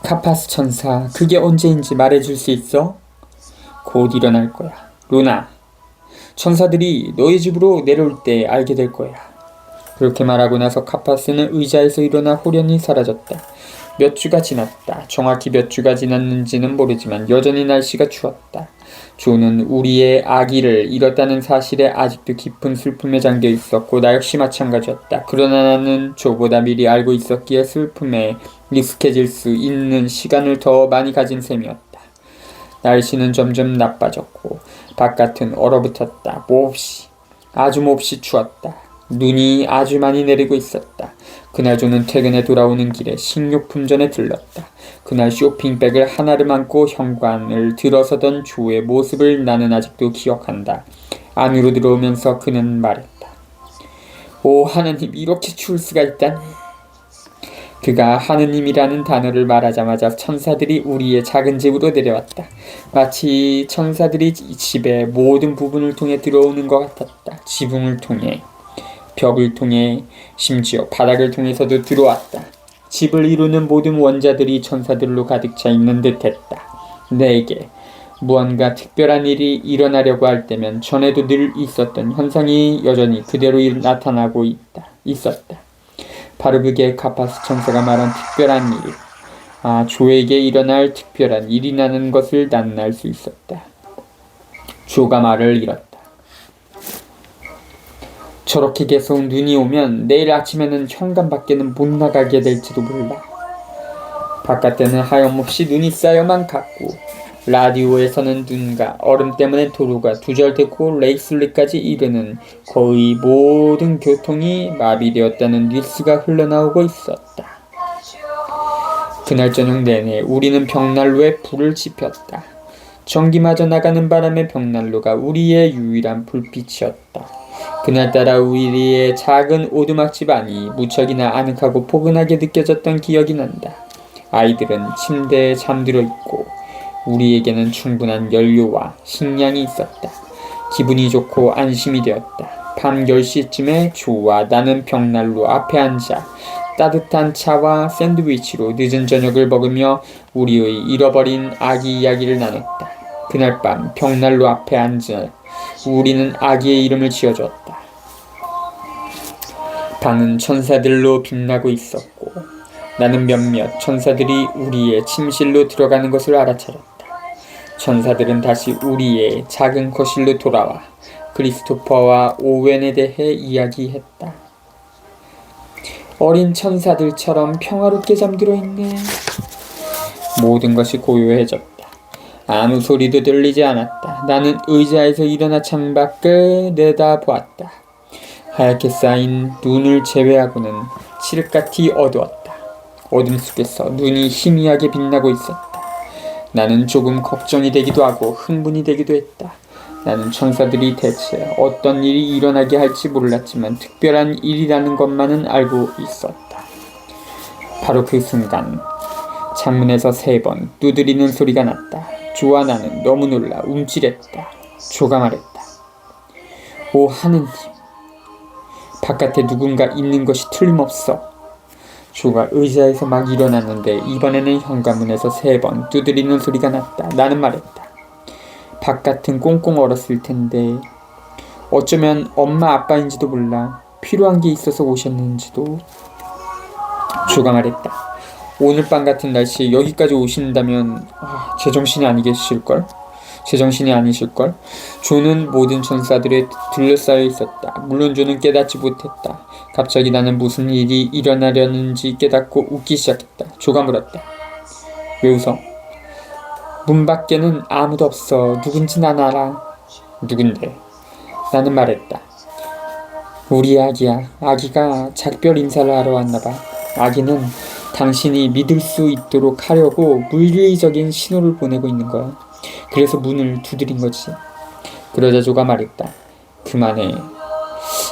카파스 천사, 그게 언제인지 말해줄 수 있어? 곧 일어날 거야. 루나, 천사들이 너희 집으로 내려올 때 알게 될 거야. 그렇게 말하고 나서 카파스는 의자에서 일어나 호련히 사라졌다. 몇 주가 지났다. 정확히 몇 주가 지났는지는 모르지만 여전히 날씨가 추웠다. 조는 우리의 아기를 잃었다는 사실에 아직도 깊은 슬픔에 잠겨 있었고 나 역시 마찬가지였다. 그러나 나는 조보다 미리 알고 있었기에 슬픔에 익숙해질 수 있는 시간을 더 많이 가진 셈이었다. 날씨는 점점 나빠졌고 바깥은 얼어붙었다. 아주 몹시 추웠다. 눈이 아주 많이 내리고 있었다. 그날 조는 퇴근에 돌아오는 길에 식료품점에 들렀다. 그날 쇼핑백을 하나를 안고 현관을 들어서던 조의 모습을 나는 아직도 기억한다. 안으로 들어오면서 그는 말했다. 오 하느님, 이렇게 추울 수가 있다니. 그가 하느님이라는 단어를 말하자마자 천사들이 우리의 작은 집으로 내려왔다. 마치 천사들이 집의 모든 부분을 통해 들어오는 것 같았다. 지붕을 통해, 벽을 통해, 심지어 바닥을 통해서도 들어왔다. 집을 이루는 모든 원자들이 천사들로 가득 차 있는 듯했다. 내게 무언가 특별한 일이 일어나려고 할 때면 전에도 늘 있었던 현상이 여전히 그대로 나타나고 있었다. 바로 그게 카파스 천사가 말한 특별한 일, 조에게 일어날 특별한 일이라는 것을 나는 알 수 있었다. 조가 말을 잃었다. 저렇게 계속 눈이 오면 내일 아침에는 현관 밖에는 못 나가게 될지도 몰라. 바깥에는 하염없이 눈이 쌓여만 갔고 라디오에서는 눈과 얼음 때문에 도로가 두절되고 레이슬리까지 이르는 거의 모든 교통이 마비되었다는 뉴스가 흘러나오고 있었다. 그날 저녁 내내 우리는 벽난로에 불을 지폈다. 전기마저 나가는 바람에 벽난로가 우리의 유일한 불빛이었다. 그날따라 우리의 작은 오두막집 안이 무척이나 아늑하고 포근하게 느껴졌던 기억이 난다. 아이들은 침대에 잠들어 있고 우리에게는 충분한 연료와 식량이 있었다. 기분이 좋고 안심이 되었다. 밤 10시쯤에 조와 나는 벽난로 앞에 앉아 따뜻한 차와 샌드위치로 늦은 저녁을 먹으며 우리의 잃어버린 아기 이야기를 나눴다. 그날 밤 벽난로 앞에 앉아 우리는 아기의 이름을 지어주었다. 방은 천사들로 빛나고 있었고 나는 몇몇 천사들이 우리의 침실로 들어가는 것을 알아차렸다. 천사들은 다시 우리의 작은 거실로 돌아와 크리스토퍼와 오웬에 대해 이야기했다. 어린 천사들처럼 평화롭게 잠들어 있네. 모든 것이 고요해졌다. 아무 소리도 들리지 않았다. 나는 의자에서 일어나 창밖을 내다보았다. 하얗게 쌓인 눈을 제외하고는 칠흑같이 어두웠다. 어둠 속에서 눈이 희미하게 빛나고 있었다. 나는 조금 걱정이 되기도 하고 흥분이 되기도 했다. 나는 천사들이 대체 어떤 일이 일어나게 할지 몰랐지만 특별한 일이라는 것만은 알고 있었다. 바로 그 순간 창문에서 3번 두드리는 소리가 났다. 조와 나는 너무 놀라 움찔했다. 조가 말했다. 오 하느님, 바깥에 누군가 있는 것이 틀림없어. 조가 의자에서 막 일어났는데 이번에는 현관문에서 3번 두드리는 소리가 났다. 나는 말했다. 바깥은 꽁꽁 얼었을 텐데 어쩌면 엄마 아빠인지도 몰라. 필요한 게 있어서 오셨는지도. 조가 말했다. 오늘 밤 같은 날씨에 여기까지 오신다면 제정신이 아니실걸? 존은 모든 천사들에 둘러싸여 있었다. 물론 존은 깨닫지 못했다. 갑자기 나는 무슨 일이 일어나려는지 깨닫고 웃기 시작했다. 조가 물었다. 왜 웃어? 문 밖에는 아무도 없어. 누군지 난 알아. 누군데? 나는 말했다. 우리 아기야. 아기가 작별 인사를 하러 왔나봐. 아기는 당신이 믿을 수 있도록 하려고 물리적인 신호를 보내고 있는 거야. 그래서 문을 두드린 거지. 그러자 조가 말했다. 그만해.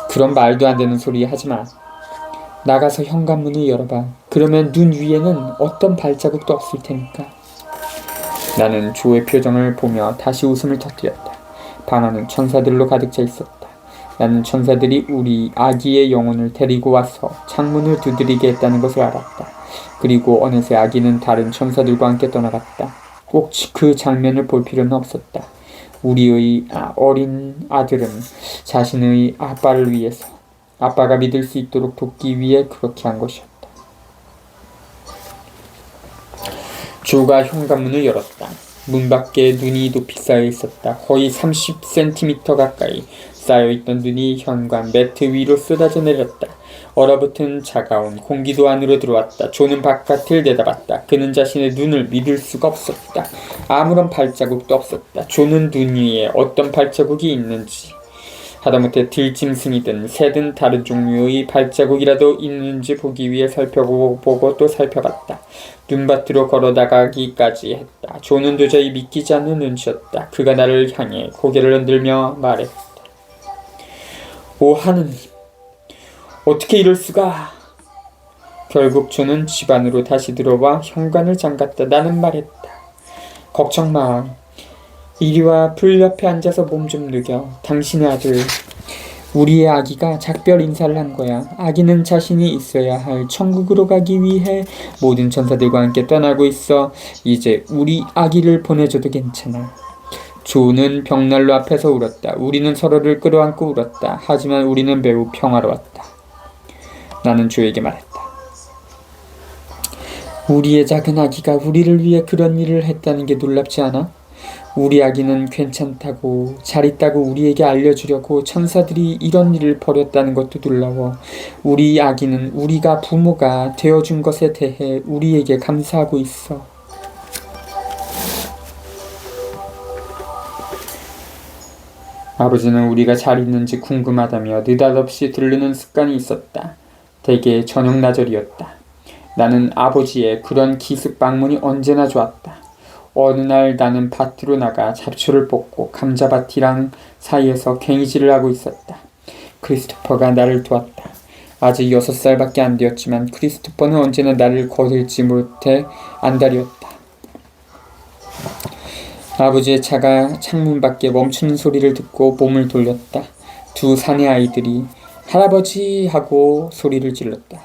그런 말도 안 되는 소리 하지 마. 나가서 현관문을 열어봐. 그러면 눈 위에는 어떤 발자국도 없을 테니까. 나는 조의 표정을 보며 다시 웃음을 터뜨렸다. 방 안은 천사들로 가득 차 있었다. 나는 천사들이 우리 아기의 영혼을 데리고 와서 창문을 두드리게 했다는 것을 알았다. 그리고 어느새 아기는 다른 천사들과 함께 떠나갔다. 꼭 그 장면을 볼 필요는 없었다. 우리의 어린 아들은 자신의 아빠를 위해서, 아빠가 믿을 수 있도록 돕기 위해 그렇게 한 것이었다. 조가 현관문을 열었다. 문 밖에 눈이 높이 쌓여 있었다. 거의 30cm 가까이 쌓여있던 눈이 현관 매트 위로 쏟아져 내렸다. 얼어붙은 차가운 공기도 안으로 들어왔다. 조는 바깥을 내다봤다. 그는 자신의 눈을 믿을 수가 없었다. 아무런 발자국도 없었다. 조는 눈 위에 어떤 발자국이 있는지, 하다못해 들짐승이든 새든 다른 종류의 발자국이라도 있는지 보기 위해 살펴보고 또 살펴봤다. 눈밭으로 걸어나가기까지 했다. 조는 도저히 믿기지 않는 눈치였다. 그가 나를 향해 고개를 흔들며 말했다. 오 하느님, 어떻게 이럴 수가. 결국 조는 집 안으로 다시 들어와 현관을 잠갔다. 나는 말했다. 걱정 마. 이리와 불 옆에 앉아서 몸 좀 녹여. 당신의 아들, 우리의 아기가 작별 인사를 한 거야. 아기는 자신이 있어야 할 천국으로 가기 위해 모든 천사들과 함께 떠나고 있어. 이제 우리 아기를 보내줘도 괜찮아. 조는 벽난로 앞에서 울었다. 우리는 서로를 끌어안고 울었다. 하지만 우리는 매우 평화로웠다. 나는 조에게 말했다. 우리의 작은 아기가 우리를 위해 그런 일을 했다는 게 놀랍지 않아? 우리 아기는 괜찮다고, 잘 있다고 우리에게 알려주려고 천사들이 이런 일을 벌였다는 것도 놀라워. 우리 아기는 우리가 부모가 되어준 것에 대해 우리에게 감사하고 있어. 아버지는 우리가 잘 있는지 궁금하다며 느닷없이 들르는 습관이 있었다. 대개 저녁 나절이었다. 나는 아버지의 그런 기습 방문이 언제나 좋았다. 어느 날 나는 밭으로 나가 잡초를 뽑고 감자밭이랑 사이에서 괭이질을 하고 있었다. 크리스토퍼가 나를 도왔다. 아직 6살밖에 안 되었지만 크리스토퍼는 언제나 나를 거들지 못해 안달이었다. 아버지의 차가 창문 밖에 멈추는 소리를 듣고 몸을 돌렸다. 두 사내 아이들이 할아버지 하고 소리를 질렀다.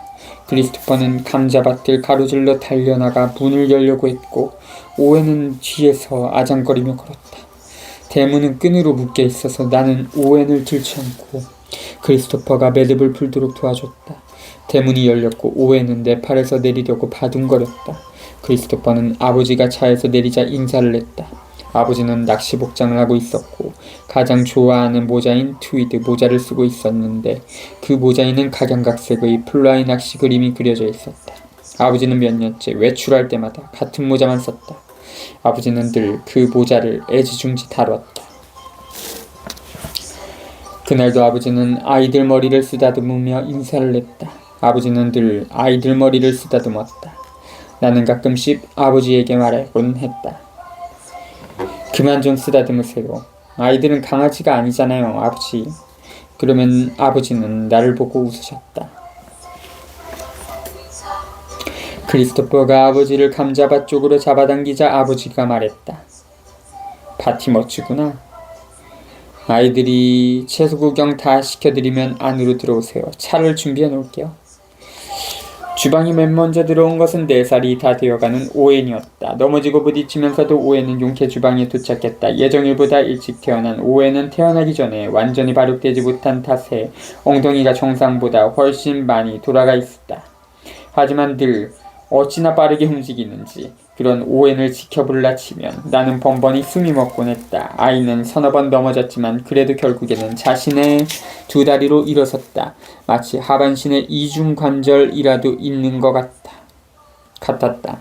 크리스토퍼는 감자밭을 가로질러 달려나가 문을 열려고 했고 오웬은 뒤에서 아장거리며 걸었다. 대문은 끈으로 묶여 있어서 나는 오웬을 들지 않고 크리스토퍼가 매듭을 풀도록 도와줬다. 대문이 열렸고 오웬은 내 팔에서 내리려고 바둥거렸다. 크리스토퍼는 아버지가 차에서 내리자 인사를 했다. 아버지는 낚시 복장을 하고 있었고 가장 좋아하는 모자인 트위드 모자를 쓰고 있었는데 그 모자에는 각양각색의 플라이 낚시 그림이 그려져 있었다. 아버지는 몇 년째 외출할 때마다 같은 모자만 썼다. 아버지는 늘 그 모자를 애지중지 다뤘다. 그날도 아버지는 아이들 머리를 쓰다듬으며 인사를 했다. 아버지는 늘 아이들 머리를 쓰다듬었다. 나는 가끔씩 아버지에게 말하곤 했다. 그만 좀 쓰다듬으세요. 아이들은 강아지가 아니잖아요, 아버지. 그러면 아버지는 나를 보고 웃으셨다. 크리스토퍼가 아버지를 감자밭 쪽으로 잡아당기자 아버지가 말했다. 밭이 멋지구나. 아이들이 채소 구경 다 시켜드리면 안으로 들어오세요. 차를 준비해 놓을게요. 주방에 맨 먼저 들어온 것은 4살이 다 되어가는 오웬이었다. 넘어지고 부딪히면서도 오웬은 용케 주방에 도착했다. 예정일보다 일찍 태어난 오웬은 태어나기 전에 완전히 발육되지 못한 탓에 엉덩이가 정상보다 훨씬 많이 돌아가 있었다. 하지만 늘 어찌나 빠르게 움직이는지. 그런 오웬을 지켜볼라 치면 나는 번번이 숨이 멎곤 했다. 아이는 서너 번 넘어졌지만 그래도 결국에는 자신의 두 다리로 일어섰다. 마치 하반신에 이중관절이라도 있는 것 같았다.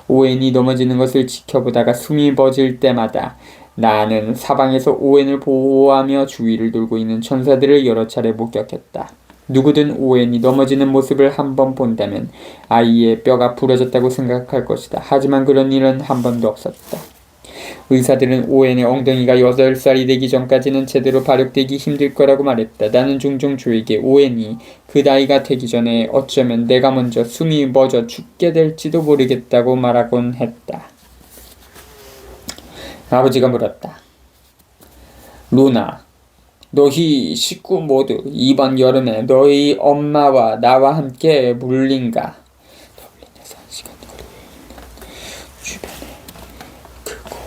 오웬이 넘어지는 것을 지켜보다가 숨이 멎을 때마다 나는 사방에서 오웬을 보호하며 주위를 돌고 있는 천사들을 여러 차례 목격했다. 누구든 오웬이 넘어지는 모습을 한번 본다면 아이의 뼈가 부러졌다고 생각할 것이다. 하지만 그런 일은 한 번도 없었다. 의사들은 오웬의 엉덩이가 8살이 되기 전까지는 제대로 발육되기 힘들 거라고 말했다. 나는 종종 조에게 오웬이 그 나이가 되기 전에 어쩌면 내가 먼저 숨이 멎어 죽게 될지도 모르겠다고 말하곤 했다. 아버지가 물었다. 루나, 너희 식구 모두 이번 여름에 너희 엄마와 나와 함께 물린가? 더블린에서 1시간 거리에 있는 주변에 크고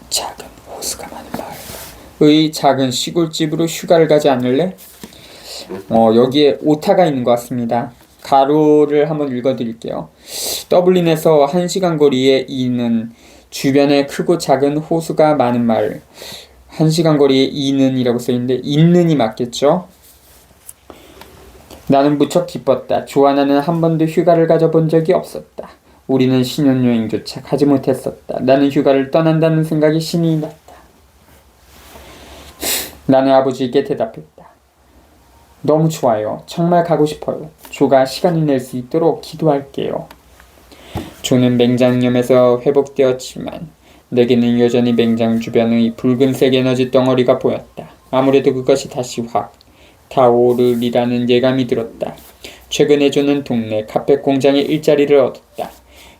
작은 호수가 많은 마을의 작은 시골집으로 휴가를 가지 않을래? 여기에 오타가 있는 것 같습니다. 가로를 한번 읽어드릴게요. 더블린에서 1시간 거리에 있는 주변에 크고 작은 호수가 많은 마을. 1시간 거리에 이는이라고 써있는데 있는이 맞겠죠? 나는 무척 기뻤다. 조아나는 한 번도 휴가를 가져본 적이 없었다. 우리는 신혼여행조차 가지 못했었다. 나는 휴가를 떠난다는 생각이 신이 났다. 나는 아버지에게 대답했다. 너무 좋아요. 정말 가고 싶어요. 조가 시간을 낼 수 있도록 기도할게요. 조는 맹장염에서 회복되었지만 내게는 여전히 맹장 주변의 붉은색 에너지 덩어리가 보였다. 아무래도 그것이 다시 확 타오르리라는 예감이 들었다. 최근에 조는 동네 카펫 공장에 일자리를 얻었다.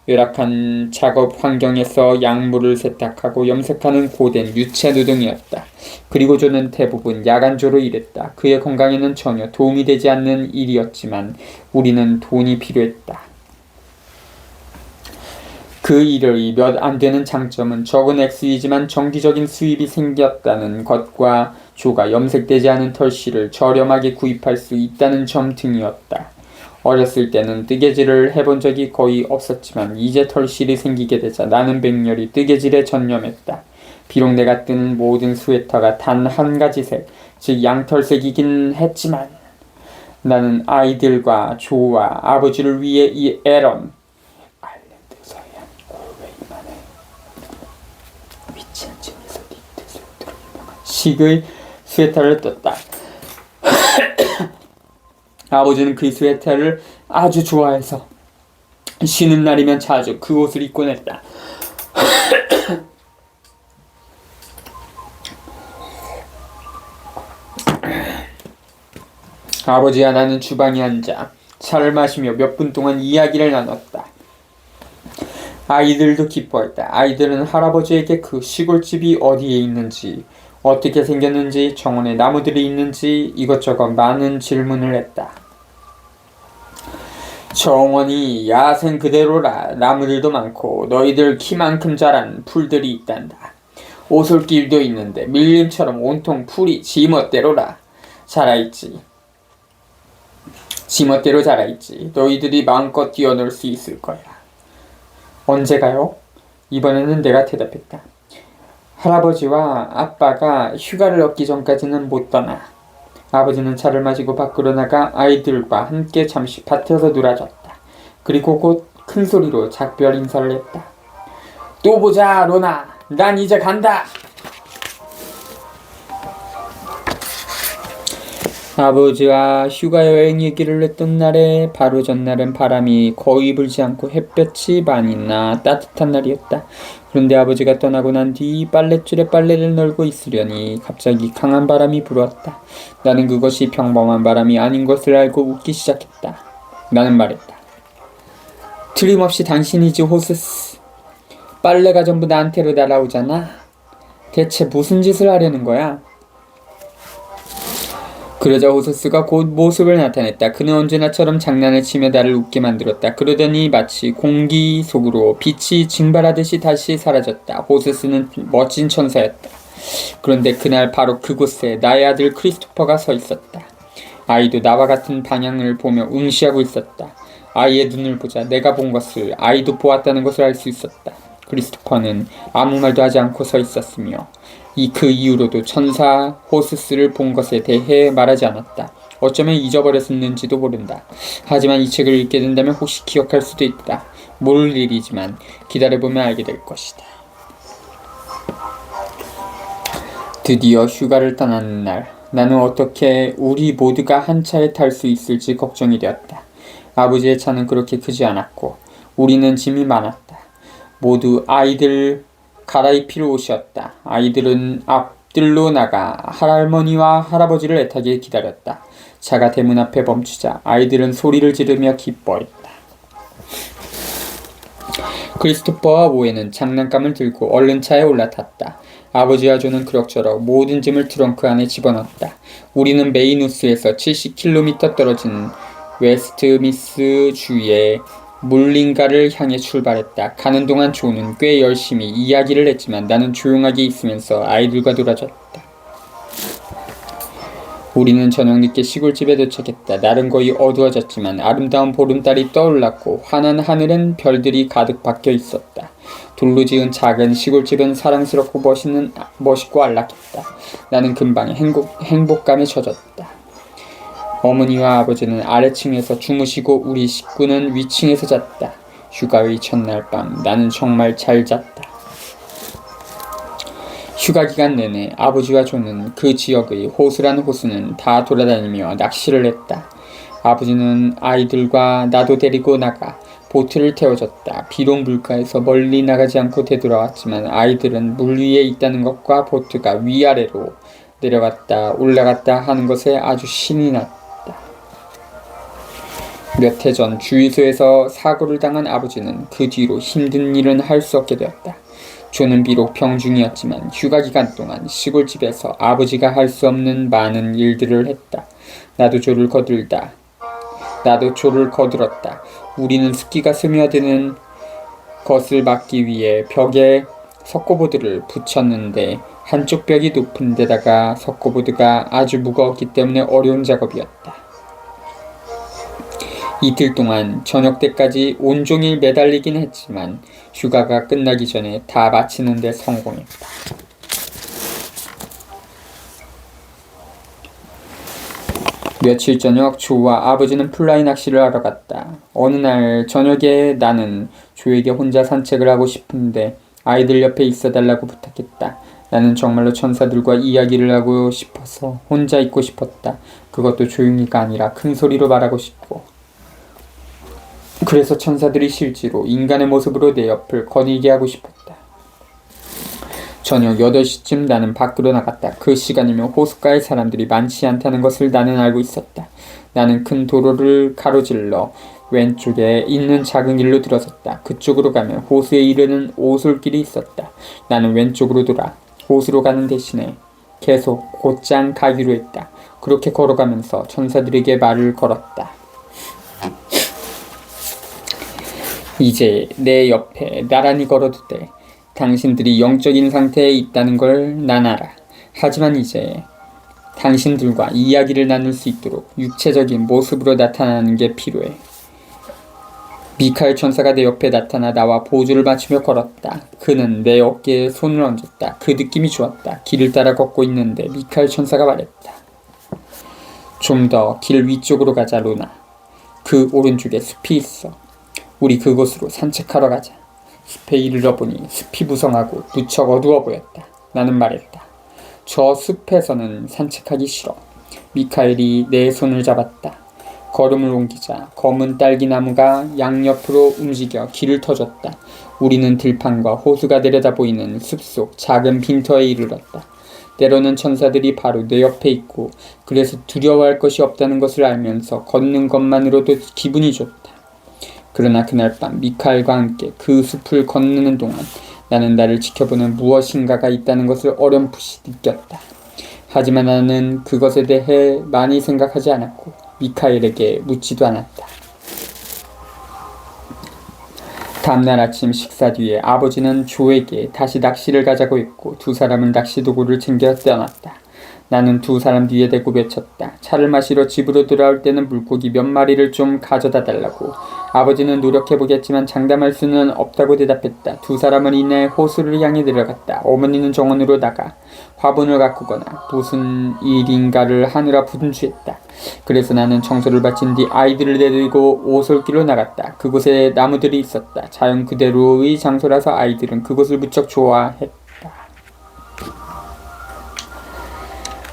열악한 작업 환경에서 약물을 세탁하고 염색하는 고된 유체 노동이었다. 그리고 조는 대부분 야간조로 일했다. 그의 건강에는 전혀 도움이 되지 않는 일이었지만 우리는 돈이 필요했다. 그 일의 몇 안 되는 장점은 적은 액수이지만 정기적인 수입이 생겼다는 것과 조가 염색되지 않은 털실을 저렴하게 구입할 수 있다는 점 등이었다. 어렸을 때는 뜨개질을 해본 적이 거의 없었지만 이제 털실이 생기게 되자 나는 백렬히 뜨개질에 전념했다. 비록 내가 뜨는 모든 스웨터가 단 한 가지 색, 즉 양털색이긴 했지만 나는 아이들과 조와 아버지를 위해 이 에런 식의 스웨터를 떴다. 아버지는 그 스웨터를 아주 좋아해서 쉬는 날이면 자주 그 옷을 입곤 했다. 아버지와 나는 주방에 앉아 차를 마시며 몇 분 동안 이야기를 나눴다. 아이들도 기뻐했다. 아이들은 할아버지에게 그 시골집이 어디에 있는지, 어떻게 생겼는지, 정원에 나무들이 있는지 이것저것 많은 질문을 했다. 정원이 야생 그대로라. 나무들도 많고 너희들 키만큼 자란 풀들이 있단다. 오솔길도 있는데 밀림처럼 온통 풀이 지멋대로라. 자라있지. 지멋대로 자라있지. 너희들이 마음껏 뛰어놀 수 있을 거야. 언제 가요? 이번에는 내가 대답했다. 할아버지와 아빠가 휴가를 얻기 전까지는 못 떠나. 아버지는 차를 마시고 밖으로 나가 아이들과 함께 잠시 밭에서 놀아줬다. 그리고 곧 큰 소리로 작별 인사를 했다. 또 보자, 로나. 난 이제 간다. 아버지와 휴가 여행 얘기를 했던 날에 바로 전날은 바람이 거의 불지 않고 햇볕이 많이 나 따뜻한 날이었다. 그런데 아버지가 떠나고 난 뒤 빨랫줄에 빨래를 널고 있으려니 갑자기 강한 바람이 불어왔다. 나는 그것이 평범한 바람이 아닌 것을 알고 웃기 시작했다. 나는 말했다. 틀림없이 당신이지 호스스. 빨래가 전부 나한테로 날아오잖아. 대체 무슨 짓을 하려는 거야? 그러자 호스스가 곧 모습을 나타냈다. 그는 언제나처럼 장난을 치며 나를 웃게 만들었다. 그러더니 마치 공기 속으로 빛이 증발하듯이 다시 사라졌다. 호스스는 멋진 천사였다. 그런데 그날 바로 그곳에 나의 아들 크리스토퍼가 서 있었다. 아이도 나와 같은 방향을 보며 응시하고 있었다. 아이의 눈을 보자 내가 본 것을 아이도 보았다는 것을 알 수 있었다. 크리스토퍼는 아무 말도 하지 않고 서 있었으며 그 이후로도 천사 호스스를 본 것에 대해 말하지 않았다. 어쩌면 잊어버렸는지도 모른다. 하지만 이 책을 읽게 된다면 혹시 기억할 수도 있다. 모를 일이지만 기다려보면 알게 될 것이다. 드디어 휴가를 떠나는 날, 나는 어떻게 우리 모두가 한 차에 탈 수 있을지 걱정이 되었다. 아버지의 차는 그렇게 크지 않았고 우리는 짐이 많았다. 모두 아이들 갈아입힐 옷이었다. 아이들은 앞들로 나가 할머니와 할아버지를 애타게 기다렸다. 차가 대문 앞에 멈추자 아이들은 소리를 지르며 기뻐했다. 크리스토퍼와 모에는 장난감을 들고 얼른 차에 올라탔다. 아버지와 조는 그럭저럭 모든 짐을 트렁크 안에 집어넣었다. 우리는 메이누스에서 70km 떨어진 웨스트미스 주의 물링가를 향해 출발했다. 가는 동안 조는 꽤 열심히 이야기를 했지만 나는 조용하게 있으면서 아이들과 놀아줬다. 우리는 저녁 늦게 시골집에 도착했다. 날은 거의 어두워졌지만 아름다운 보름달이 떠올랐고 환한 하늘엔 별들이 가득 박혀 있었다. 돌로 지은 작은 시골집은 사랑스럽고 멋있고 안락했다. 나는 금방 행복감에 젖었다. 어머니와 아버지는 아래층에서 주무시고 우리 식구는 위층에서 잤다. 휴가의 첫날 밤 나는 정말 잘 잤다. 휴가 기간 내내 아버지와 조는 그 지역의 호수란 호수는 다 돌아다니며 낚시를 했다. 아버지는 아이들과 나도 데리고 나가 보트를 태워줬다. 비록 물가에서 멀리 나가지 않고 되돌아왔지만 아이들은 물 위에 있다는 것과 보트가 위아래로 내려갔다 올라갔다 하는 것에 아주 신이 났다. 몇 해 전 주유소에서 사고를 당한 아버지는 그 뒤로 힘든 일은 할 수 없게 되었다. 조는 비록 병중이었지만 휴가 기간 동안 시골집에서 아버지가 할 수 없는 많은 일들을 했다. 나도 조를 거들었다. 우리는 습기가 스며드는 것을 막기 위해 벽에 석고보드를 붙였는데 한쪽 벽이 높은 데다가 석고보드가 아주 무거웠기 때문에 어려운 작업이었다. 이틀 동안 저녁 때까지 온종일 매달리긴 했지만 휴가가 끝나기 전에 다 마치는 데 성공했다. 며칠 저녁 조와 아버지는 플라이 낚시를 하러 갔다. 어느 날 저녁에 나는 조에게 혼자 산책을 하고 싶은데 아이들 옆에 있어달라고 부탁했다. 나는 정말로 천사들과 이야기를 하고 싶어서 혼자 있고 싶었다. 그것도 조용히가 아니라 큰 소리로 말하고 싶고. 그래서 천사들이 실제로 인간의 모습으로 내 옆을 거닐게 하고 싶었다. 저녁 8시쯤 나는 밖으로 나갔다. 그 시간이면 호숫가에 사람들이 많지 않다는 것을 나는 알고 있었다. 나는 큰 도로를 가로질러 왼쪽에 있는 작은 길로 들어섰다. 그쪽으로 가면 호수에 이르는 오솔길이 있었다. 나는 왼쪽으로 돌아 호수로 가는 대신에 계속 곧장 가기로 했다. 그렇게 걸어가면서 천사들에게 말을 걸었다. 이제 내 옆에 나란히 걸어도 돼. 당신들이 영적인 상태에 있다는 걸 난 알아. 하지만 이제 당신들과 이야기를 나눌 수 있도록 육체적인 모습으로 나타나는 게 필요해. 미카엘 천사가 내 옆에 나타나 나와 포즈를 맞추며 걸었다. 그는 내 어깨에 손을 얹었다. 그 느낌이 좋았다. 길을 따라 걷고 있는데 미카엘 천사가 말했다. 좀 더 길 위쪽으로 가자, 루나. 그 오른쪽에 숲이 있어. 우리 그곳으로 산책하러 가자. 숲에 이르러 보니 숲이 무성하고 무척 어두워 보였다. 나는 말했다. 저 숲에서는 산책하기 싫어. 미카엘이 내 손을 잡았다. 걸음을 옮기자 검은 딸기나무가 양옆으로 움직여 길을 터줬다. 우리는 들판과 호수가 내려다 보이는 숲속 작은 빈터에 이르렀다. 때로는 천사들이 바로 내 옆에 있고 그래서 두려워할 것이 없다는 것을 알면서 걷는 것만으로도 기분이 좋다. 그러나 그날 밤 미카엘과 함께 그 숲을 건너는 동안 나는 나를 지켜보는 무엇인가가 있다는 것을 어렴풋이 느꼈다. 하지만 나는 그것에 대해 많이 생각하지 않았고 미카엘에게 묻지도 않았다. 다음날 아침 식사 뒤에 아버지는 조에게 다시 낚시를 가자고 했고 두 사람은 낚시 도구를 챙겨 떠났다. 나는 두 사람 뒤에 대고 외쳤다. 차를 마시러 집으로 돌아올 때는 물고기 몇 마리를 좀 가져다 달라고. 아버지는 노력해보겠지만 장담할 수는 없다고 대답했다. 두 사람은 이내 호수를 향해 내려갔다. 어머니는 정원으로 나가 화분을 가꾸거나 무슨 일인가를 하느라 분주했다. 그래서 나는 청소를 마친 뒤 아이들을 데리고 오솔길로 나갔다. 그곳에 나무들이 있었다. 자연 그대로의 장소라서 아이들은 그곳을 무척 좋아했다.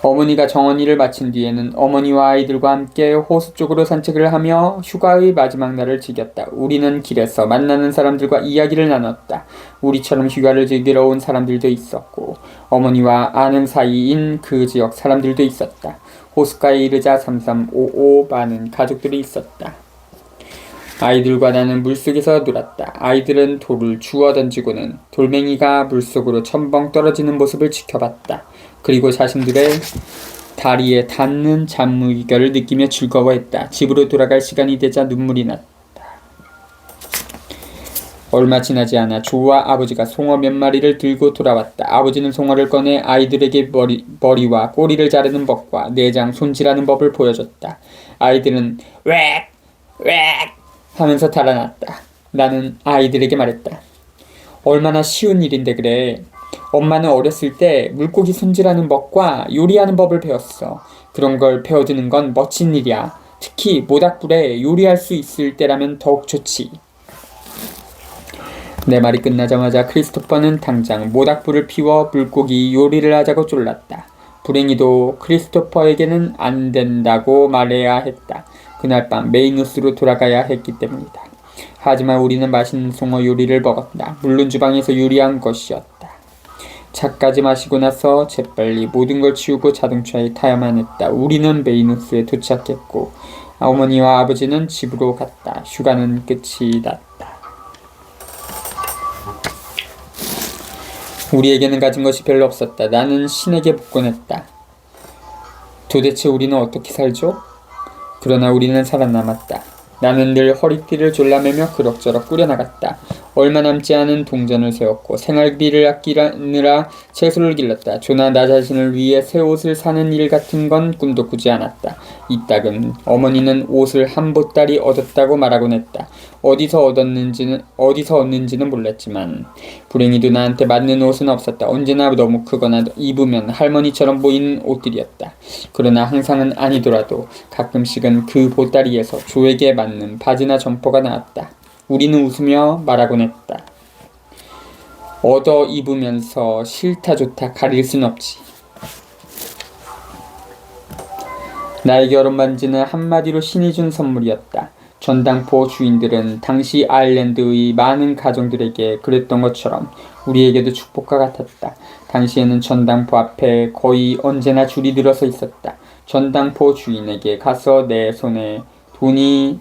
어머니가 정원 일을 마친 뒤에는 어머니와 아이들과 함께 호수 쪽으로 산책을 하며 휴가의 마지막 날을 즐겼다. 우리는 길에서 만나는 사람들과 이야기를 나눴다. 우리처럼 휴가를 즐기러 온 사람들도 있었고 어머니와 아는 사이인 그 지역 사람들도 있었다. 호숫가에 이르자 삼삼오오 많은 가족들이 있었다. 아이들과 나는 물속에서 놀았다. 아이들은 돌을 주워 던지고는 돌멩이가 물속으로 첨벙 떨어지는 모습을 지켜봤다. 그리고 자신들의 다리에 닿는 잔물결을 느끼며 즐거워했다. 집으로 돌아갈 시간이 되자 눈물이 났다. 얼마 지나지 않아 조와 아버지가 송어 몇 마리를 들고 돌아왔다. 아버지는 송어를 꺼내 아이들에게 머리와 꼬리를 자르는 법과 내장 손질하는 법을 보여줬다. 아이들은 웩! 웩! 하면서 달아났다. 나는 아이들에게 말했다. 얼마나 쉬운 일인데 그래. 엄마는 어렸을 때 물고기 손질하는 법과 요리하는 법을 배웠어. 그런 걸 배워두는 건 멋진 일이야. 특히 모닥불에 요리할 수 있을 때라면 더욱 좋지. 내 말이 끝나자마자 크리스토퍼는 당장 모닥불을 피워 물고기 요리를 하자고 졸랐다. 불행히도 크리스토퍼에게는 안 된다고 말해야 했다. 그날 밤 메이누스로 돌아가야 했기 때문이다. 하지만 우리는 맛있는 송어 요리를 먹었다. 물론 주방에서 요리한 것이었다. 차까지 마시고 나서 재빨리 모든 걸 치우고 자동차에 타야만 했다. 우리는 메이누스에 도착했고 어머니와 아버지는 집으로 갔다. 휴가는 끝이 났다. 우리에게는 가진 것이 별로 없었다. 나는 신에게 복권했다. 도대체 우리는 어떻게 살죠? 그러나 우리는 살아남았다. 나는 늘 허리띠를 졸라매며 그럭저럭 꾸려나갔다. 얼마 남지 않은 동전을 세웠고 생활비를 아끼느라 채소를 길렀다. 조나 나 자신을 위해 새 옷을 사는 일 같은 건 꿈도 꾸지 않았다. 이따금 어머니는 옷을 한 보따리 얻었다고 말하곤 했다. 어디서 얻는지는 몰랐지만 불행히도 나한테 맞는 옷은 없었다. 언제나 너무 크거나 입으면 할머니처럼 보이는 옷들이었다. 그러나 항상은 아니더라도 가끔씩은 그 보따리에서 조에게 맞는 바지나 점퍼가 나왔다. 우리는 웃으며 말하곤 했다. 얻어 입으면서 싫다 좋다 가릴 순 없지. 나의 결혼 반지는 한마디로 신이 준 선물이었다. 전당포 주인들은 당시 아일랜드의 많은 가정들에게 그랬던 것처럼 우리에게도 축복과 같았다. 당시에는 전당포 앞에 거의 언제나 줄이 들어서 있었다. 전당포 주인에게 가서 내 손에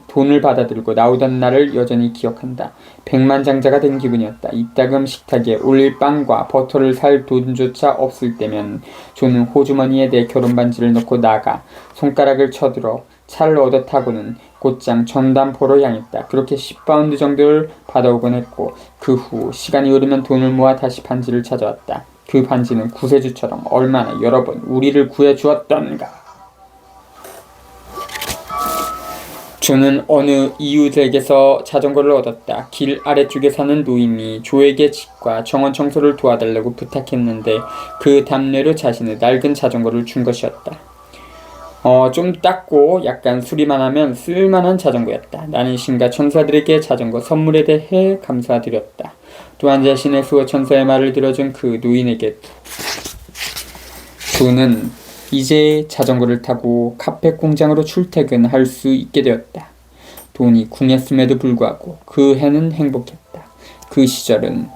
돈을 받아들고 나오던 날을 여전히 기억한다. 백만장자가 된 기분이었다. 이따금 식탁에 올릴 빵과 버터를 살 돈조차 없을 때면 조는 호주머니에 내 결혼반지를 넣고 나가 손가락을 쳐들어 차를 얻어 타고는 곧장 전당포로 향했다. 그렇게 10파운드 정도를 받아오곤 했고 그 후 시간이 흐르면 돈을 모아 다시 반지를 찾아왔다. 그 반지는 구세주처럼 얼마나 여러 번 우리를 구해주었던가. 조는 어느 이웃에게서 자전거를 얻었다. 길 아래쪽에 사는 노인이 조에게 집과 정원 청소를 도와달라고 부탁했는데 그 답례로 자신의 낡은 자전거를 준 것이었다. 좀 닦고 약간 수리만 하면 쓸만한 자전거였다. 나는 신과 천사들에게 자전거 선물에 대해 감사드렸다. 또한 자신의 수호 천사의 말을 들어준 그 노인에게 조는 이제 자전거를 타고 카펫 공장으로 출퇴근할 수 있게 되었다. 돈이 궁했음에도 불구하고 그 해는 행복했다. 그 시절은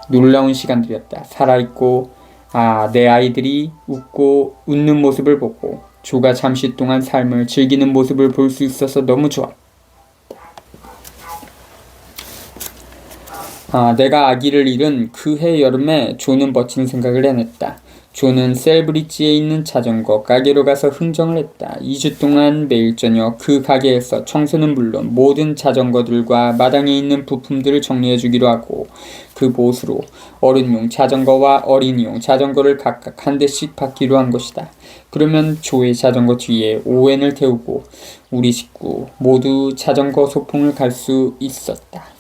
놀라운 시간들이었다. 살아있고 내 아이들이 웃는 모습을 보고 조가 잠시 동안 삶을 즐기는 모습을 볼 수 있어서 너무 좋았다. 내가 아기를 잃은 그 해 여름에 조는 멋진 생각을 해냈다. 조는 셀브리지에 있는 자전거 가게로 가서 흥정을 했다. 2주 동안 매일 저녁 그 가게에서 청소는 물론 모든 자전거들과 마당에 있는 부품들을 정리해주기로 하고 그 못으로 어른용 자전거와 어린이용 자전거를 각각 한 대씩 받기로 한 것이다. 그러면 조의 자전거 뒤에 오웬을 태우고 우리 식구 모두 자전거 소풍을 갈 수 있었다.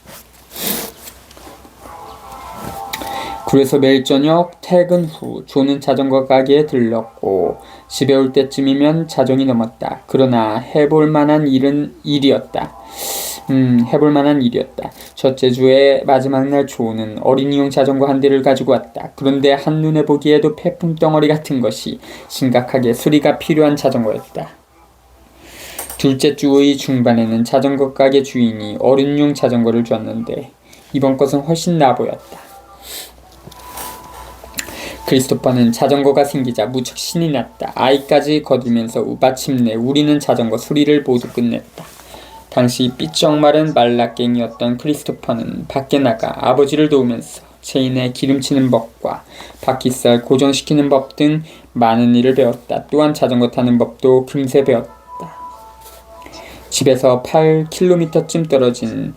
그래서 매일 저녁 퇴근 후 조는 자전거 가게에 들렀고 집에 올 때쯤이면 자정이 넘었다. 그러나 해볼 만한 일이었다. 첫째 주의 마지막 날 조는 어린이용 자전거 한 대를 가지고 왔다. 그런데 한눈에 보기에도 폐품 덩어리 같은 것이 심각하게 수리가 필요한 자전거였다. 둘째 주의 중반에는 자전거 가게 주인이 어른용 자전거를 줬는데 이번 것은 훨씬 나아 보였다. 크리스토퍼는 자전거가 생기자 무척 신이 났다. 아이까지 거들면서 마침내 우리는 자전거 수리를 모두 끝냈다. 당시 삐쩍 마른 말라깽이였던 크리스토퍼는 밖에 나가 아버지를 도우면서 체인에 기름치는 법과 바퀴살 고정시키는 법 등 많은 일을 배웠다. 또한 자전거 타는 법도 금세 배웠다. 집에서 8km쯤 떨어진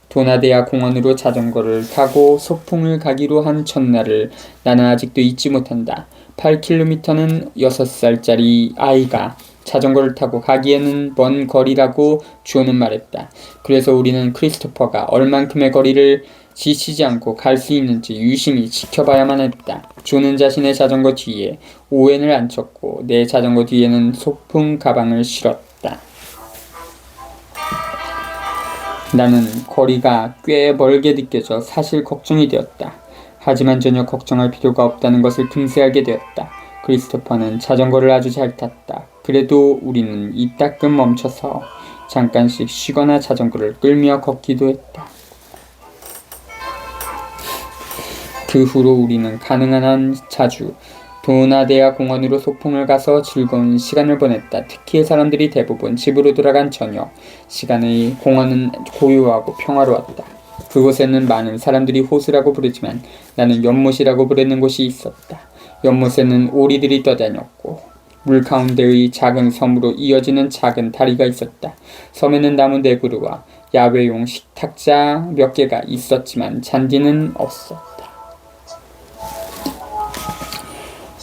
도나데아 공원으로 자전거를 타고 소풍을 가기로 한 첫날을 나는 아직도 잊지 못한다. 8km는 6살짜리 아이가 자전거를 타고 가기에는 먼 거리라고 주어는 말했다. 그래서 우리는 크리스토퍼가 얼만큼의 거리를 지치지 않고 갈 수 있는지 유심히 지켜봐야만 했다. 조는 자신의 자전거 뒤에 오웬을 앉혔고 내 자전거 뒤에는 소풍 가방을 실었다. 나는 거리가 꽤 멀게 느껴져 사실 걱정이 되었다. 하지만 전혀 걱정할 필요가 없다는 것을 금세 알게 되었다. 크리스토퍼는 자전거를 아주 잘 탔다. 그래도 우리는 이따금 멈춰서 잠깐씩 쉬거나 자전거를 끌며 걷기도 했다. 그 후로 우리는 가능한 한 자주 도나데아 공원으로 소풍을 가서 즐거운 시간을 보냈다. 특히 사람들이 대부분 집으로 돌아간 저녁 시간의 공원은 고요하고 평화로웠다. 그곳에는 많은 사람들이 호수라고 부르지만 나는 연못이라고 부르는 곳이 있었다. 연못에는 오리들이 떠다녔고 물 가운데의 작은 섬으로 이어지는 작은 다리가 있었다. 섬에는 나무 4그루와 야외용 식탁자 몇 개가 있었지만 잔디는 없었다.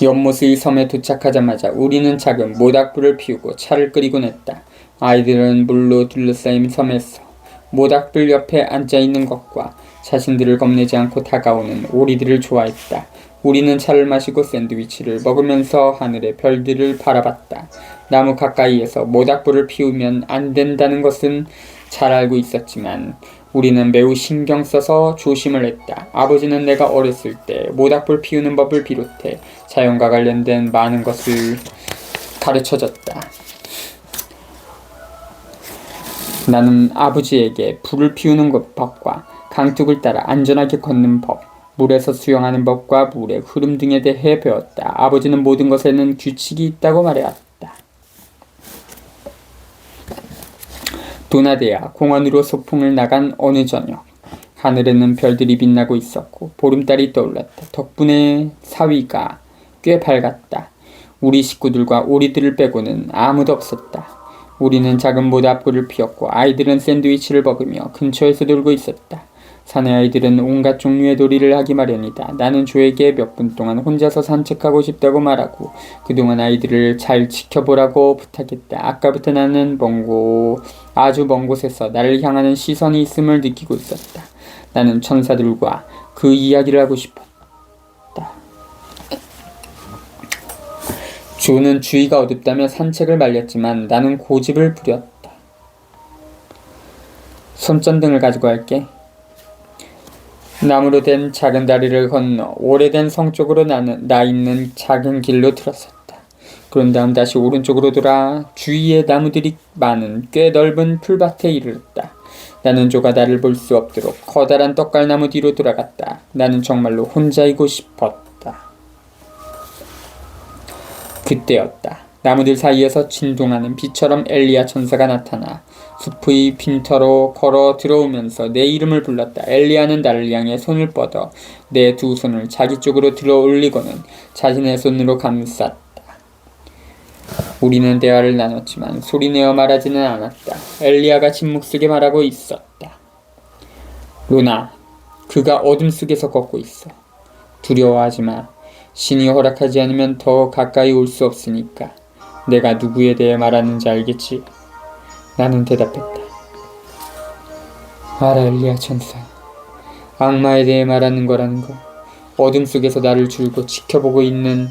연못의 섬에 도착하자마자 우리는 작은 모닥불을 피우고 차를 끓이곤 했다. 아이들은 물로 둘러싸인 섬에서 모닥불 옆에 앉아있는 것과 자신들을 겁내지 않고 다가오는 오리들을 좋아했다. 우리는 차를 마시고 샌드위치를 먹으면서 하늘의 별들을 바라봤다. 나무 가까이에서 모닥불을 피우면 안 된다는 것은 잘 알고 있었지만 우리는 매우 신경 써서 조심을 했다. 아버지는 내가 어렸을 때 모닥불 피우는 법을 비롯해 자연과 관련된 많은 것을 가르쳐줬다. 나는 아버지에게 불을 피우는 법과 강둑을 따라 안전하게 걷는 법, 물에서 수영하는 법과 물의 흐름 등에 대해 배웠다. 아버지는 모든 것에는 규칙이 있다고 말해왔다. 도나데아 공원으로 소풍을 나간 어느 저녁 하늘에는 별들이 빛나고 있었고 보름달이 떠올랐다. 덕분에 사위가 꽤 밝았다. 우리 식구들과 오리들을 빼고는 아무도 없었다. 우리는 작은 모닥불을 피웠고 아이들은 샌드위치를 먹으며 근처에서 놀고 있었다. 사내 아이들은 온갖 종류의 놀이를 하기 마련이다. 나는 조에게 몇 분 동안 혼자서 산책하고 싶다고 말하고 그동안 아이들을 잘 지켜보라고 부탁했다. 아까부터 나는 아주 먼 곳에서 나를 향하는 시선이 있음을 느끼고 있었다. 나는 천사들과 그 이야기를 하고 싶었다. 조는 주위가 어둡다며 산책을 말렸지만 나는 고집을 부렸다. 손전등을 가지고 갈게. 나무로 된 작은 다리를 건너 오래된 성 쪽으로 나 있는 작은 길로 들어섰다. 그런 다음 다시 오른쪽으로 돌아 주위에 나무들이 많은 꽤 넓은 풀밭에 이르렀다. 나는 조가 나를 볼 수 없도록 커다란 떡갈나무 뒤로 돌아갔다. 나는 정말로 혼자이고 싶었다. 그때였다. 나무들 사이에서 진동하는 비처럼 엘리야 천사가 나타나 숲의 빈터로 걸어 들어오면서 내 이름을 불렀다. 엘리야는 나를 향해 손을 뻗어 내 두 손을 자기 쪽으로 들어 올리고는 자신의 손으로 감쌌다. 우리는 대화를 나눴지만 소리내어 말하지는 않았다. 엘리야가 침묵 속에 말하고 있었다. 루나, 그가 어둠 속에서 걷고 있어. 두려워하지 마. 신이 허락하지 않으면 더 가까이 올 수 없으니까. 내가 누구에 대해 말하는지 알겠지? 나는 대답했다. 알아, 엘리야 천사. 악마에 대해 말하는 거라는 거. 어둠 속에서 나를 줄고 지켜보고 있는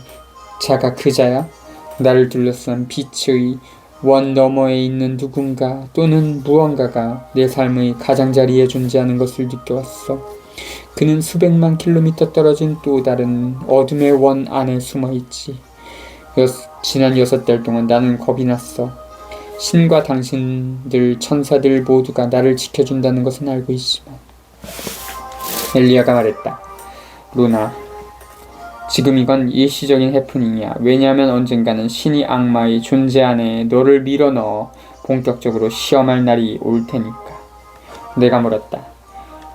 자가 그 자야? 나를 둘러싼 빛의 원 너머에 있는 누군가 또는 무언가가 내 삶의 가장자리에 존재하는 것을 느껴왔어. 그는 수백만 킬로미터 떨어진 또 다른 어둠의 원 안에 숨어있지. 지난 6달 동안 나는 겁이 났어. 신과 당신들 천사들 모두가 나를 지켜준다는 것은 알고 있지만. 엘리야가 말했다. 루나, 지금 이건 일시적인 해프닝이야. 왜냐하면 언젠가는 신이 악마의 존재 안에 너를 밀어넣어 본격적으로 시험할 날이 올 테니까. 내가 물었다.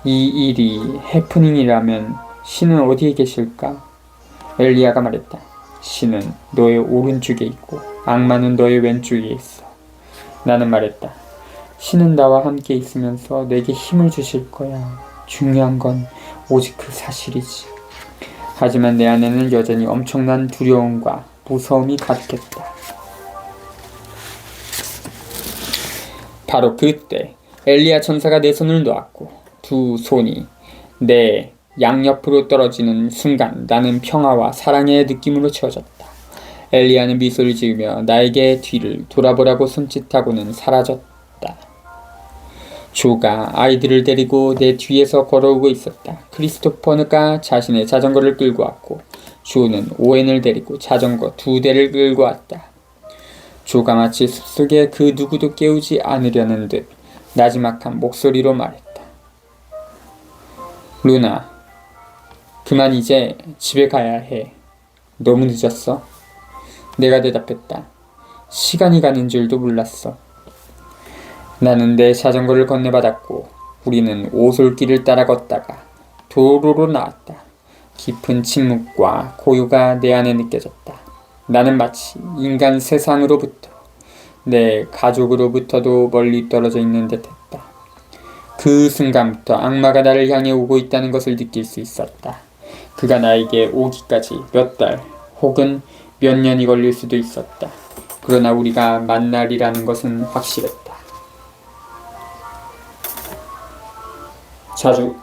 이 일이 해프닝이라면 신은 어디에 계실까? 엘리야가 말했다. 신은 너의 오른쪽에 있고 악마는 너의 왼쪽에 있어. 나는 말했다. 신은 나와 함께 있으면서 내게 힘을 주실 거야. 중요한 건 오직 그 사실이지. 하지만 내 안에는 여전히 엄청난 두려움과 무서움이 가득했다. 바로 그때 엘리야 천사가 내 손을 놓았고 두 손이 내 양옆으로 떨어지는 순간 나는 평화와 사랑의 느낌으로 채워졌다. 엘리야는 미소를 지으며 나에게 뒤를 돌아보라고 손짓하고는 사라졌다. 조가 아이들을 데리고 내 뒤에서 걸어오고 있었다. 크리스토퍼가 자신의 자전거를 끌고 왔고 조는 오웬을 데리고 자전거 2대를 끌고 왔다. 조가 마치 숲속에 그 누구도 깨우지 않으려는 듯 나지막한 목소리로 말했다. 루나, 그만 이제 집에 가야 해. 너무 늦었어. 내가 대답했다. 시간이 가는 줄도 몰랐어. 나는 내 자전거를 건네받았고 우리는 오솔길을 따라 걷다가 도로로 나왔다. 깊은 침묵과 고요가 내 안에 느껴졌다. 나는 마치 인간 세상으로부터 내 가족으로부터도 멀리 떨어져 있는 듯했다. 그 순간부터 악마가 나를 향해 오고 있다는 것을 느낄 수 있었다. 그가 나에게 오기까지 몇 달 혹은 몇 년이 걸릴 수도 있었다. 그러나 우리가 만날이라는 것은 확실했다. 자주